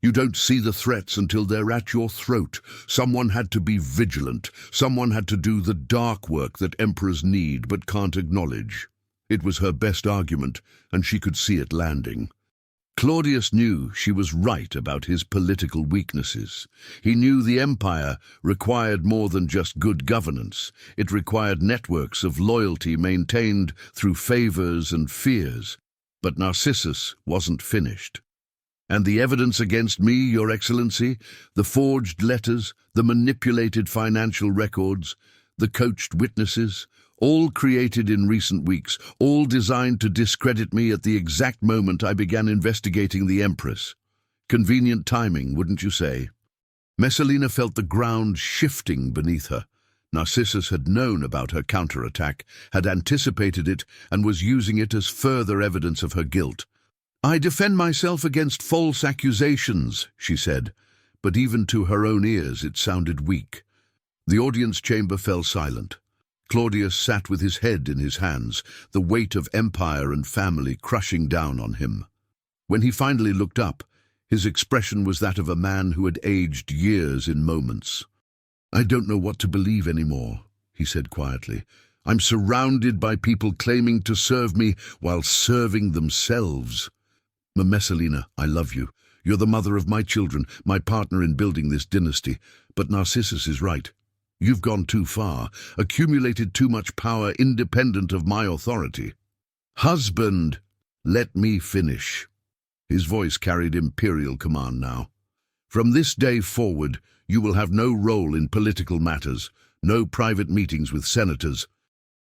You don't see the threats until they're at your throat. Someone had to be vigilant. Someone had to do the dark work that emperors need but can't acknowledge." It was her best argument, and she could see it landing. Claudius knew she was right about his political weaknesses. He knew the empire required more than just good governance. It required networks of loyalty maintained through favors and fears. But Narcissus wasn't finished. "And the evidence against me, Your Excellency, the forged letters, the manipulated financial records, the coached witnesses, all created in recent weeks, all designed to discredit me at the exact moment I began investigating the Empress. Convenient timing, wouldn't you say?" Messalina felt the ground shifting beneath her. Narcissus had known about her counterattack, had anticipated it, and was using it as further evidence of her guilt. "I defend myself against false accusations," she said, but even to her own ears it sounded weak. The audience chamber fell silent. Claudius sat with his head in his hands, the weight of empire and family crushing down on him. When he finally looked up, his expression was that of a man who had aged years in moments. "I don't know what to believe anymore," he said quietly. "I'm surrounded by people claiming to serve me while serving themselves. Messalina, I love you. You're the mother of my children, my partner in building this dynasty. But Narcissus is right. You've gone too far, accumulated too much power independent of my authority." "Husband, let me finish." His voice carried imperial command now. "From this day forward, you will have no role in political matters, no private meetings with senators,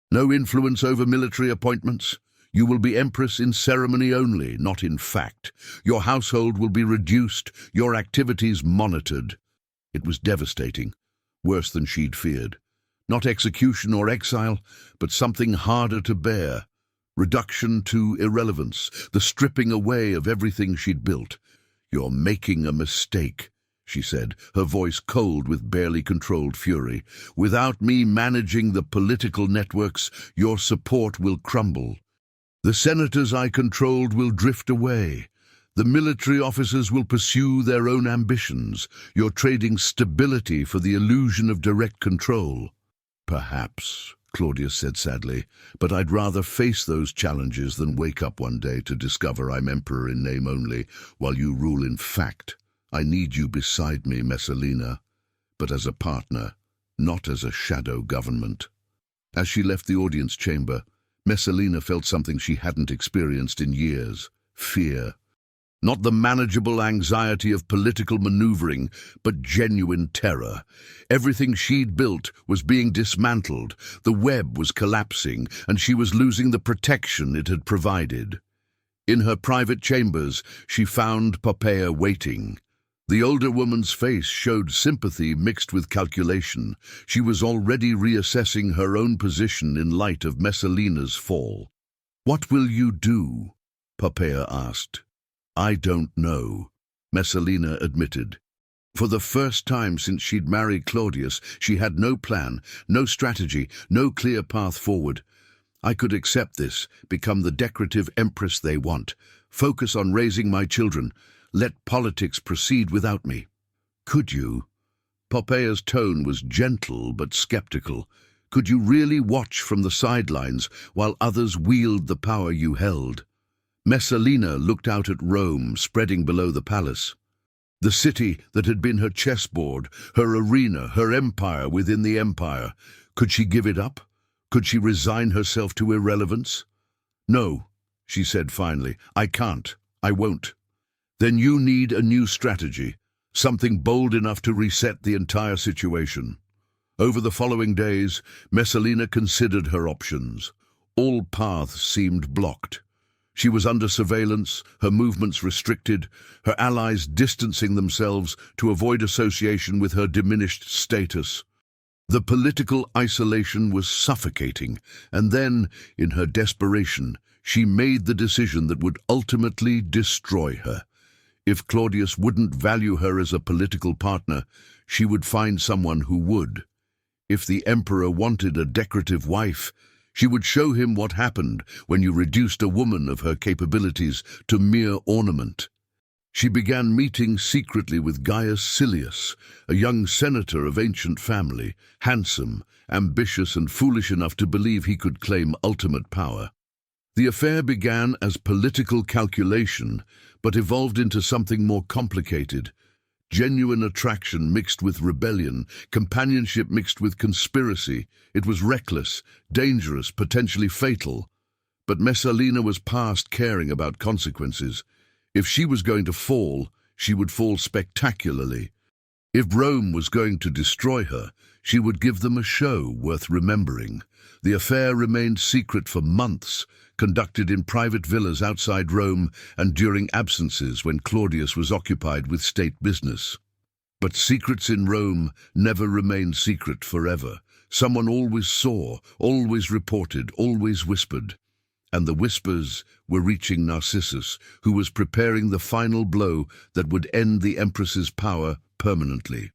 no influence over military appointments. You will be Empress in ceremony only, not in fact. Your household will be reduced, your activities monitored. It was devastating, worse than she'd feared. Not execution or exile, but something harder to bear. Reduction to irrelevance, the stripping away of everything she'd built. "You're making a mistake," she said, her voice cold with barely controlled fury. "Without me managing the political networks, your support will crumble. The senators I controlled will drift away. The military officers will pursue their own ambitions. You're trading stability for the illusion of direct control." "Perhaps," Claudius said sadly, "but I'd rather face those challenges than wake up one day to discover I'm emperor in name only, while you rule in fact. I need you beside me, Messalina, but as a partner, not as a shadow government." As she left the audience chamber, Messalina felt something she hadn't experienced in years: fear. Not the manageable anxiety of political maneuvering, but genuine terror. Everything she'd built was being dismantled, the web was collapsing, and she was losing the protection it had provided. In her private chambers, she found Poppaea waiting. The older woman's face showed sympathy mixed with calculation. She was already reassessing her own position in light of Messalina's fall. "What will you do?" Poppaea asked. "I don't know," Messalina admitted. For the first time since she'd married Claudius, she had no plan, no strategy, no clear path forward. "I could accept this, become the decorative empress they want, focus on raising my children, let politics proceed without me." "Could you?" Poppaea's tone was gentle but skeptical. "Could you really watch from the sidelines while others wield the power you held?" Messalina looked out at Rome spreading below the palace. The city that had been her chessboard, her arena, her empire within the empire. Could she give it up? Could she resign herself to irrelevance? "No," she said finally. "I can't. I won't." "Then you need a new strategy, something bold enough to reset the entire situation." Over the following days, Messalina considered her options. All paths seemed blocked. She was under surveillance, her movements restricted, her allies distancing themselves to avoid association with her diminished status. The political isolation was suffocating, and then, in her desperation, she made the decision that would ultimately destroy her. If Claudius wouldn't value her as a political partner, she would find someone who would. If the emperor wanted a decorative wife, she would show him what happened when you reduced a woman of her capabilities to mere ornament. She began meeting secretly with Gaius Silius, a young senator of ancient family, handsome, ambitious and foolish enough to believe he could claim ultimate power. The affair began as political calculation, but evolved into something more complicated. Genuine attraction mixed with rebellion, companionship mixed with conspiracy. It was reckless, dangerous, potentially fatal. But Messalina was past caring about consequences. If she was going to fall, she would fall spectacularly. If Rome was going to destroy her, she would give them a show worth remembering. The affair remained secret for months, conducted in private villas outside Rome and during absences when Claudius was occupied with state business. But secrets in Rome never remained secret forever. Someone always saw, always reported, always whispered. And the whispers were reaching Narcissus, who was preparing the final blow that would end the Empress's power permanently.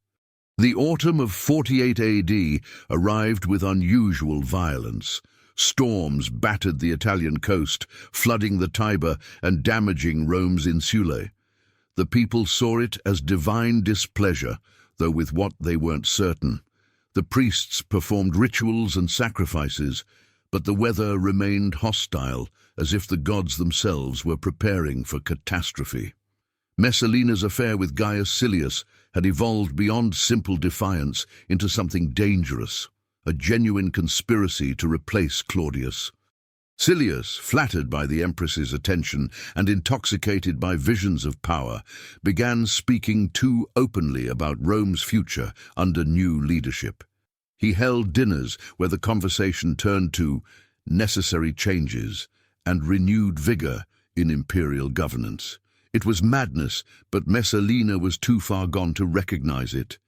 The autumn of 48 AD arrived with unusual violence. Storms battered the Italian coast, flooding the Tiber and damaging Rome's insulae. The people saw it as divine displeasure, though with what they weren't certain. The priests performed rituals and sacrifices, but the weather remained hostile, as if the gods themselves were preparing for catastrophe. Messalina's affair with Gaius Silius had evolved beyond simple defiance into something dangerous, a genuine conspiracy to replace Claudius. Silius, flattered by the Empress's attention and intoxicated by visions of power, began speaking too openly about Rome's future under new leadership. He held dinners where the conversation turned to necessary changes, and renewed vigor in imperial governance. It was madness, but Messalina was too far gone to recognize it.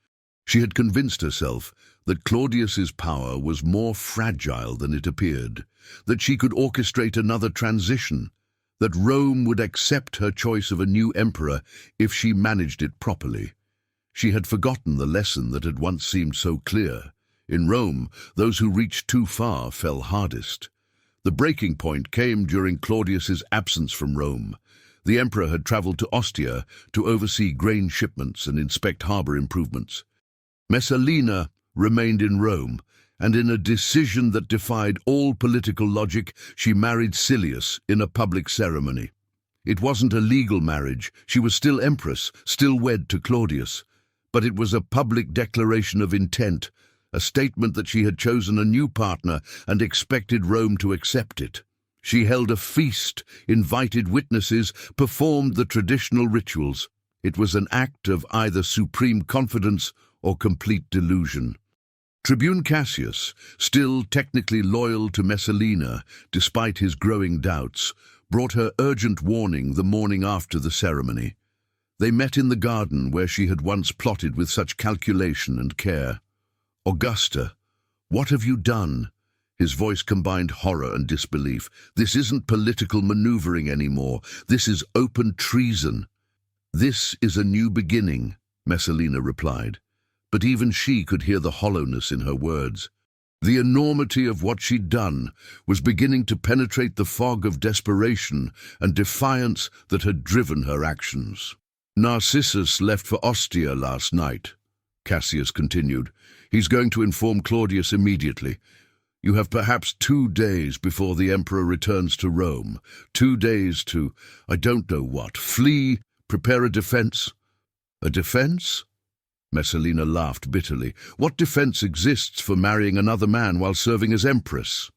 She had convinced herself that Claudius's power was more fragile than it appeared, that she could orchestrate another transition, that Rome would accept her choice of a new emperor if she managed it properly. She had forgotten the lesson that had once seemed so clear. In Rome, those who reached too far fell hardest. The breaking point came during Claudius's absence from Rome. The emperor had traveled to Ostia to oversee grain shipments and inspect harbor improvements. Messalina remained in Rome, and in a decision that defied all political logic, she married Silius in a public ceremony. It wasn't a legal marriage. She was still empress, still wed to Claudius. But it was a public declaration of intent, a statement that she had chosen a new partner and expected Rome to accept it. She held a feast, invited witnesses, performed the traditional rituals. It was an act of either supreme confidence or complete delusion. Tribune Cassius, still technically loyal to Messalina despite his growing doubts, brought her urgent warning the morning after the ceremony. They met in the garden where she had once plotted with such calculation and care. "Augusta, what have you done?" His voice combined horror and disbelief. "This isn't political maneuvering anymore. This is open treason." "This is a new beginning," Messalina replied. But even she could hear the hollowness in her words. The enormity of what she'd done was beginning to penetrate the fog of desperation and defiance that had driven her actions. "Narcissus left for Ostia last night," Cassius continued. "He's going to inform Claudius immediately. You have perhaps 2 days before the emperor returns to Rome. 2 days to, I don't know what, flee, prepare a defense." "A defense?" Messalina laughed bitterly. "What defense exists for marrying another man while serving as empress?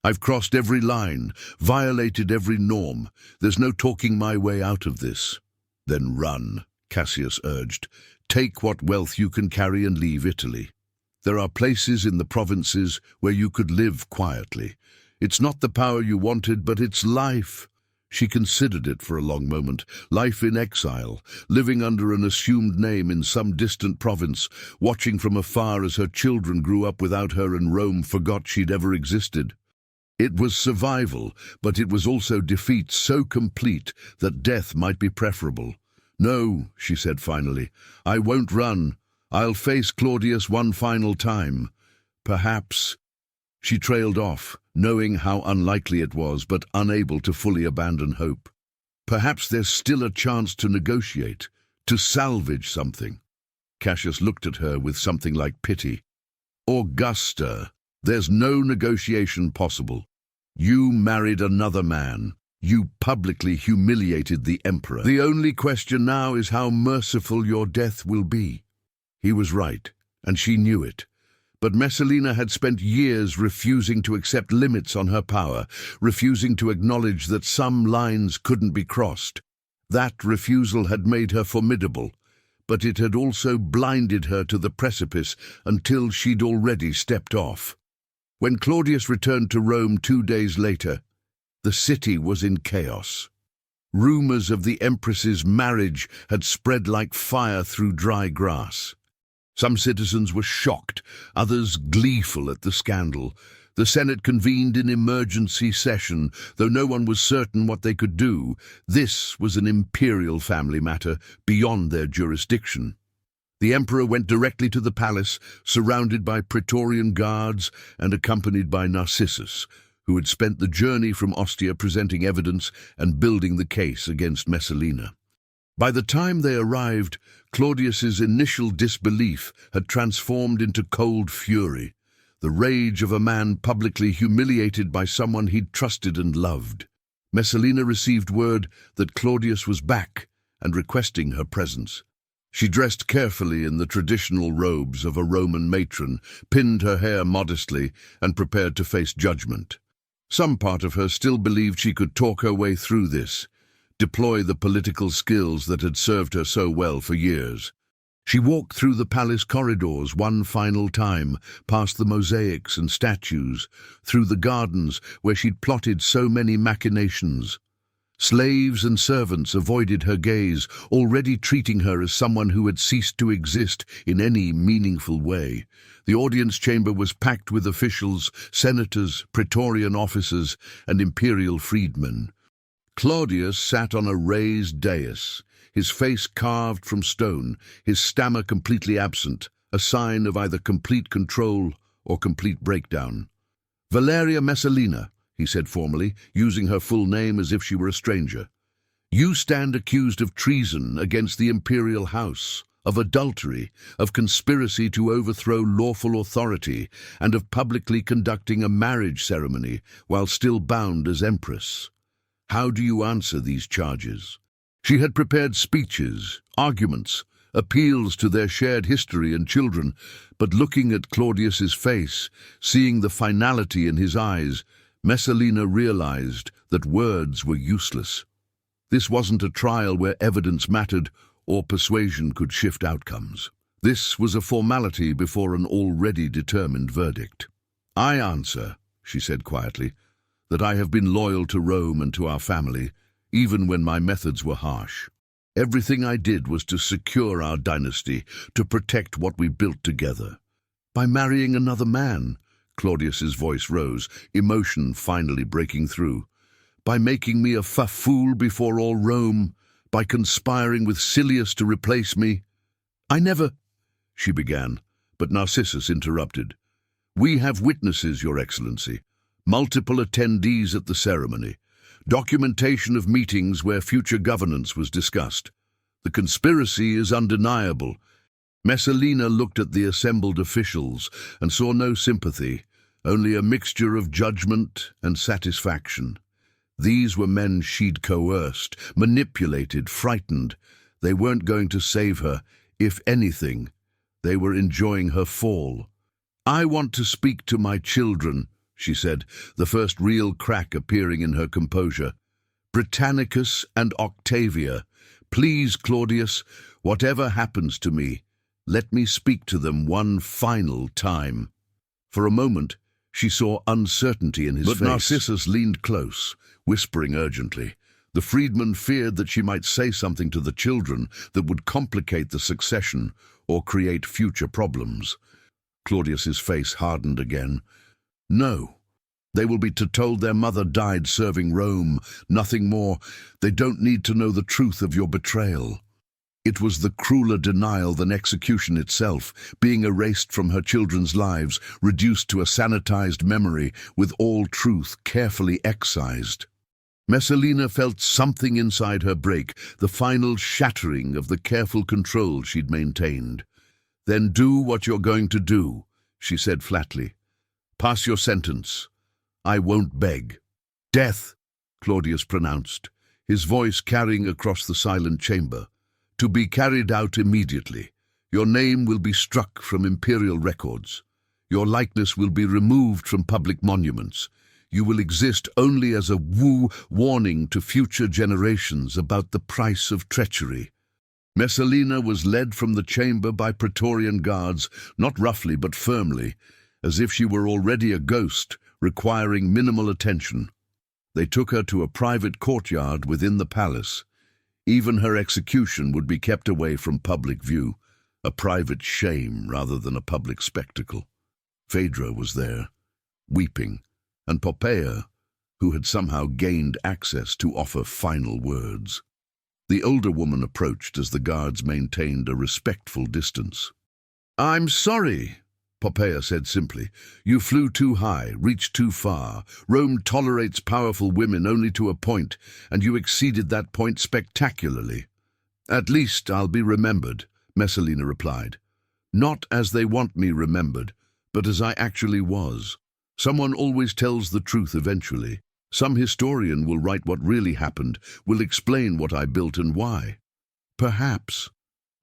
I've crossed every line, violated every norm. There's no talking my way out of this." "Then run," Cassius urged. "Take what wealth you can carry and leave Italy. There are places in the provinces where you could live quietly. It's not the power you wanted, but it's life." She considered it for a long moment. Life in exile, living under an assumed name in some distant province, watching from afar as her children grew up without her and Rome forgot she'd ever existed. It was survival, but it was also defeat so complete that death might be preferable. "No," she said finally, "I won't run. I'll face Claudius one final time. Perhaps—" She trailed off, knowing how unlikely it was, but unable to fully abandon hope. "Perhaps there's still a chance to negotiate, to salvage something." Cassius looked at her with something like pity. "Augusta, there's no negotiation possible. You married another man. You publicly humiliated the emperor. The only question now is how merciful your death will be." He was right, and she knew it. But Messalina had spent years refusing to accept limits on her power, refusing to acknowledge that some lines couldn't be crossed. That refusal had made her formidable, but it had also blinded her to the precipice until she'd already stepped off. When Claudius returned to Rome 2 days later, the city was in chaos. Rumors of the Empress's marriage had spread like fire through dry grass. Some citizens were shocked, others gleeful at the scandal. The Senate convened in emergency session, though no one was certain what they could do. This was an imperial family matter beyond their jurisdiction. The emperor went directly to the palace, surrounded by Praetorian guards and accompanied by Narcissus, who had spent the journey from Ostia presenting evidence and building the case against Messalina. By the time they arrived, Claudius's initial disbelief had transformed into cold fury, the rage of a man publicly humiliated by someone he'd trusted and loved. Messalina received word that Claudius was back and requesting her presence. She dressed carefully in the traditional robes of a Roman matron, pinned her hair modestly, and prepared to face judgment. Some part of her still believed she could talk her way through this, deploy the political skills that had served her so well for years. She walked through the palace corridors one final time, past the mosaics and statues, through the gardens where she'd plotted so many machinations. Slaves and servants avoided her gaze, already treating her as someone who had ceased to exist in any meaningful way. The audience chamber was packed with officials, senators, praetorian officers, and imperial freedmen. Claudius sat on a raised dais, his face carved from stone, his stammer completely absent, a sign of either complete control or complete breakdown. "Valeria Messalina," he said formally, using her full name as if she were a stranger. "You stand accused of treason against the imperial house, of adultery, of conspiracy to overthrow lawful authority, and of publicly conducting a marriage ceremony while still bound as Empress. How do you answer these charges?" She had prepared speeches, arguments, appeals to their shared history and children, but looking at Claudius's face, seeing the finality in his eyes, Messalina realized that words were useless. This wasn't a trial where evidence mattered or persuasion could shift outcomes. This was a formality before an already determined verdict. "I answer," she said quietly, "that I have been loyal to Rome and to our family, even when my methods were harsh. Everything I did was to secure our dynasty, to protect what we built together. By marrying another man," Claudius's voice rose, emotion finally breaking through. "By making me a fool before all Rome, by conspiring with Silius to replace me." "I never—" she began, but Narcissus interrupted. "We have witnesses, Your Excellency, multiple attendees at the ceremony, documentation of meetings where future governance was discussed. The conspiracy is undeniable." Messalina looked at the assembled officials and saw no sympathy, only a mixture of judgment and satisfaction. These were men she'd coerced, manipulated, frightened. They weren't going to save her. If anything, they were enjoying her fall. "I want to speak to my children," she said, the first real crack appearing in her composure. "Britannicus and Octavia. Please, Claudius, whatever happens to me, let me speak to them one final time." For a moment, she saw uncertainty in his face. But Narcissus leaned close, whispering urgently. The freedman feared that she might say something to the children that would complicate the succession or create future problems. Claudius's face hardened again. "No. They will be told their mother died serving Rome, nothing more. They don't need to know the truth of your betrayal." It was the crueler denial than execution itself, being erased from her children's lives, reduced to a sanitized memory, with all truth carefully excised. Messalina felt something inside her break, the final shattering of the careful control she'd maintained. "Then do what you're going to do," she said flatly. "Pass your sentence. I won't beg." "Death," Claudius pronounced, his voice carrying across the silent chamber. "To be carried out immediately. Your name will be struck from imperial records. Your likeness will be removed from public monuments. You will exist only as a warning to future generations about the price of treachery." Messalina was led from the chamber by praetorian guards, not roughly but firmly, as if she were already a ghost, requiring minimal attention. They took her to a private courtyard within the palace. Even her execution would be kept away from public view, a private shame rather than a public spectacle. Phaedra was there, weeping, and Poppaea, who had somehow gained access to offer final words. The older woman approached as the guards maintained a respectful distance. "I'm sorry," Poppaea said simply. "You flew too high, reached too far. Rome tolerates powerful women only to a point, and you exceeded that point spectacularly." "At least I'll be remembered," Messalina replied. "Not as they want me remembered, but as I actually was. Someone always tells the truth eventually. Some historian will write what really happened, will explain what I built and why. Perhaps,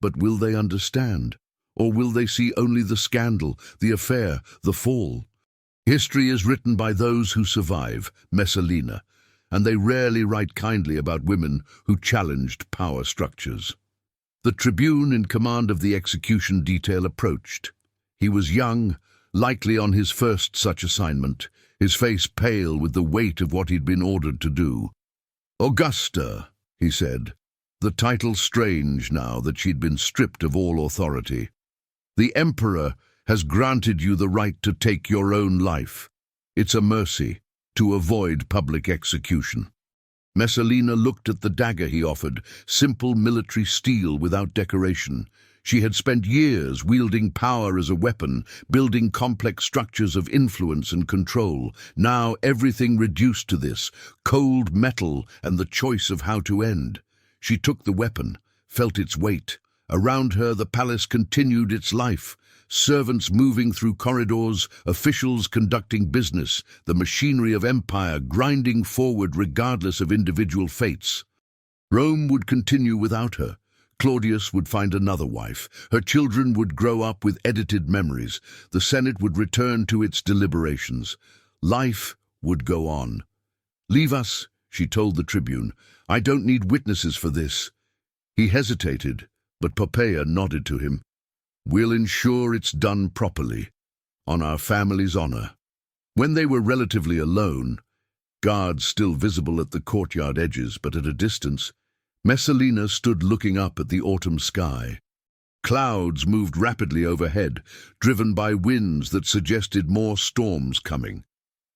but will they understand? Or will they see only the scandal, the affair, the fall? History is written by those who survive, Messalina, and they rarely write kindly about women who challenged power structures." The tribune in command of the execution detail approached. He was young, likely on his first such assignment, his face pale with the weight of what he'd been ordered to do. "Augusta," he said, the title strange now that she'd been stripped of all authority. "The Emperor has granted you the right to take your own life. It's a mercy, to avoid public execution." Messalina looked at the dagger he offered, simple military steel without decoration. She had spent years wielding power as a weapon, building complex structures of influence and control. Now everything reduced to this, cold metal and the choice of how to end. She took the weapon, felt its weight. Around her the palace continued its life. Servants moving through corridors, officials conducting business, the machinery of empire grinding forward regardless of individual fates. Rome would continue without her. Claudius would find another wife. Her children would grow up with edited memories. The Senate would return to its deliberations. Life would go on. "Leave us," she told the tribune. "I don't need witnesses for this." He hesitated, but Poppaea nodded to him. "We'll ensure it's done properly, on our family's honor." When they were relatively alone, guards still visible at the courtyard edges but at a distance, Messalina stood looking up at the autumn sky. Clouds moved rapidly overhead, driven by winds that suggested more storms coming.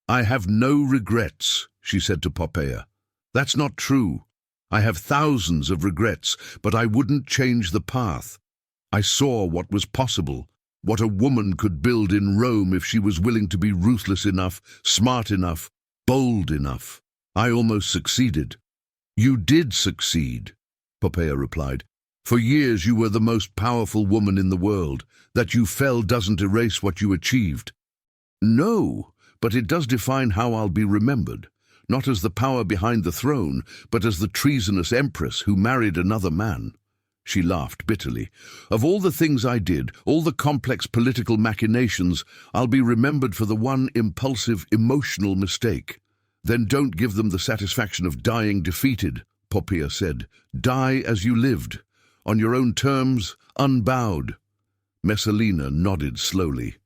"I have no regrets," she said to Poppaea. "That's not true. I have thousands of regrets, but I wouldn't change the path. I saw what was possible, what a woman could build in Rome if she was willing to be ruthless enough, smart enough, bold enough. I almost succeeded." "You did succeed," Poppaea replied. "For years you were the most powerful woman in the world. That you fell doesn't erase what you achieved." "No, but it does define how I'll be remembered. Not as the power behind the throne, but as the treasonous Empress who married another man." She laughed bitterly. "Of all the things I did, all the complex political machinations, I'll be remembered for the one impulsive, emotional mistake." "Then don't give them the satisfaction of dying defeated," Poppaea said. "Die as you lived, on your own terms, unbowed." Messalina nodded slowly.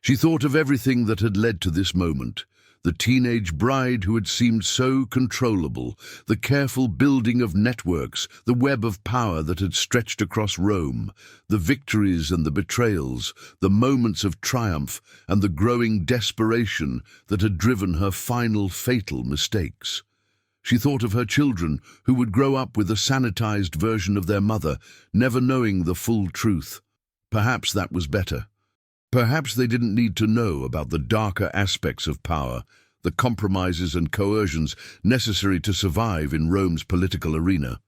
She thought of everything that had led to this moment. The teenage bride who had seemed so controllable, the careful building of networks, the web of power that had stretched across Rome, the victories and the betrayals, the moments of triumph and the growing desperation that had driven her final fatal mistakes. She thought of her children who would grow up with a sanitized version of their mother, never knowing the full truth. Perhaps that was better. Perhaps they didn't need to know about the darker aspects of power, the compromises and coercions necessary to survive in Rome's political arena.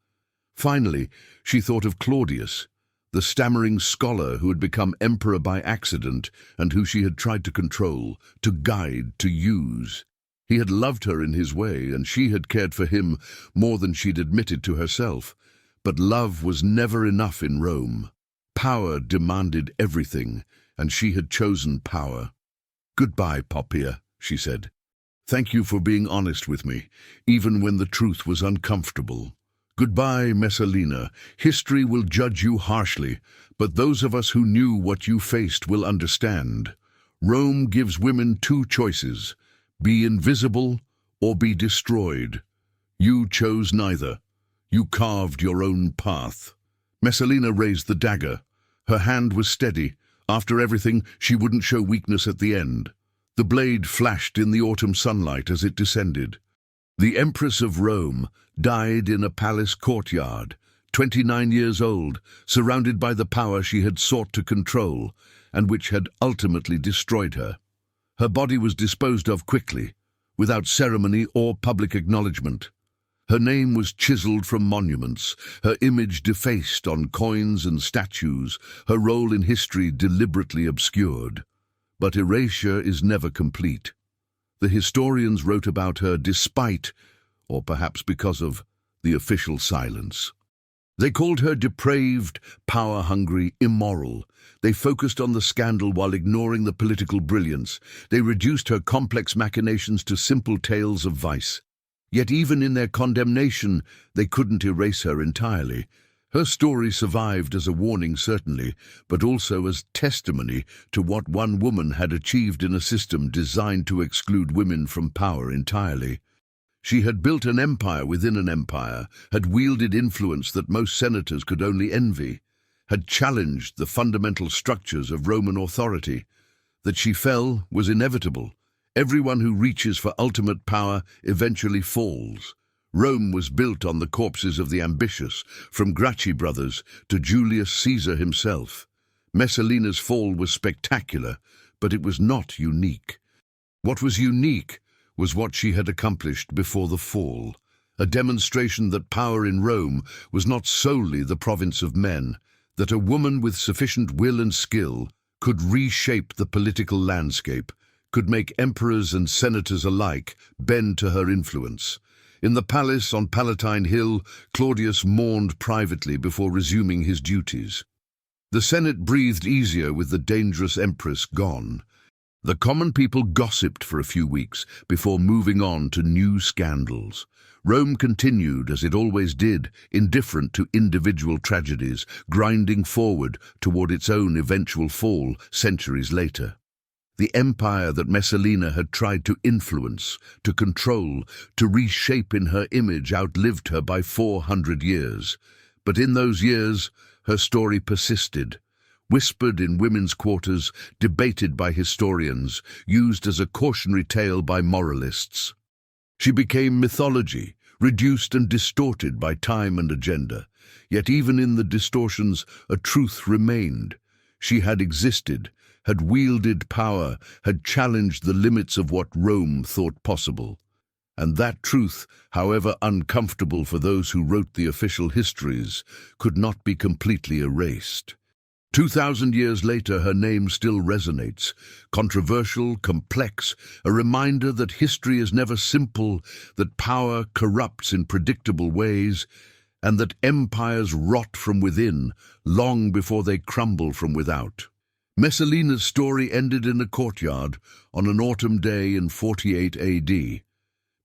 Finally, she thought of Claudius, the stammering scholar who had become emperor by accident and who she had tried to control, to guide, to use. He had loved her in his way, and she had cared for him more than she'd admitted to herself. But love was never enough in Rome. Power demanded everything, and she had chosen power. "Goodbye, Poppaea," she said. "Thank you for being honest with me, even when the truth was uncomfortable. Goodbye, Messalina. History will judge you harshly, but those of us who knew what you faced will understand. Rome gives women two choices: be invisible or be destroyed. You chose neither. You carved your own path." Messalina raised the dagger. Her hand was steady. After everything, she wouldn't show weakness at the end. The blade flashed in the autumn sunlight as it descended. The Empress of Rome died in a palace courtyard, 29 years old, surrounded by the power she had sought to control, and which had ultimately destroyed her. Her body was disposed of quickly, without ceremony or public acknowledgement. Her name was chiseled from monuments, her image defaced on coins and statues, her role in history deliberately obscured. But erasure is never complete. The historians wrote about her despite, or perhaps because of, the official silence. They called her depraved, power-hungry, immoral. They focused on the scandal while ignoring the political brilliance. They reduced her complex machinations to simple tales of vice. Yet even in their condemnation, they couldn't erase her entirely. Her story survived as a warning, certainly, but also as testimony to what one woman had achieved in a system designed to exclude women from power entirely. She had built an empire within an empire, had wielded influence that most senators could only envy, had challenged the fundamental structures of Roman authority. That she fell was inevitable. Everyone who reaches for ultimate power eventually falls. Rome was built on the corpses of the ambitious, from Gracchi brothers to Julius Caesar himself. Messalina's fall was spectacular, but it was not unique. What was unique was what she had accomplished before the fall, a demonstration that power in Rome was not solely the province of men, that a woman with sufficient will and skill could reshape the political landscape, could make emperors and senators alike bend to her influence. In the palace on Palatine Hill, Claudius mourned privately before resuming his duties. The Senate breathed easier with the dangerous Empress gone. The common people gossiped for a few weeks before moving on to new scandals. Rome continued, as it always did, indifferent to individual tragedies, grinding forward toward its own eventual fall centuries later. The empire that Messalina had tried to influence, to control, to reshape in her image outlived her by 400 years. But in those years, her story persisted, whispered in women's quarters, debated by historians, used as a cautionary tale by moralists. She became mythology, reduced and distorted by time and agenda. Yet even in the distortions, a truth remained. She had existed, had wielded power, had challenged the limits of what Rome thought possible. And that truth, however uncomfortable for those who wrote the official histories, could not be completely erased. 2,000 years later, her name still resonates, controversial, complex, a reminder that history is never simple, that power corrupts in predictable ways, and that empires rot from within long before they crumble from without. Messalina's story ended in a courtyard on an autumn day in 48 AD.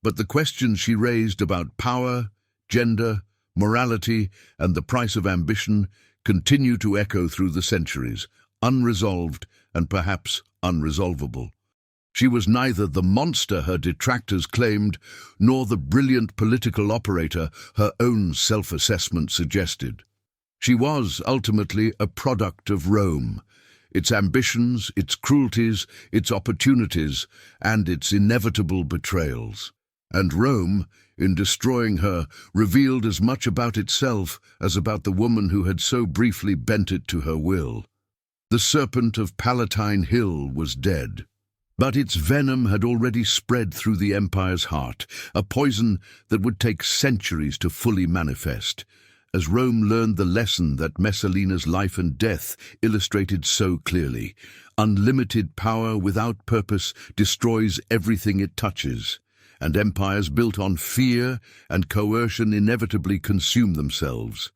But the questions she raised about power, gender, morality, and the price of ambition continue to echo through the centuries, unresolved and perhaps unresolvable. She was neither the monster her detractors claimed, nor the brilliant political operator her own self-assessment suggested. She was, ultimately, a product of Rome, its ambitions, its cruelties, its opportunities, and its inevitable betrayals. And Rome, in destroying her, revealed as much about itself as about the woman who had so briefly bent it to her will. The serpent of Palatine Hill was dead, but its venom had already spread through the empire's heart, a poison that would take centuries to fully manifest. As Rome learned the lesson that Messalina's life and death illustrated so clearly, unlimited power without purpose destroys everything it touches, and empires built on fear and coercion inevitably consume themselves.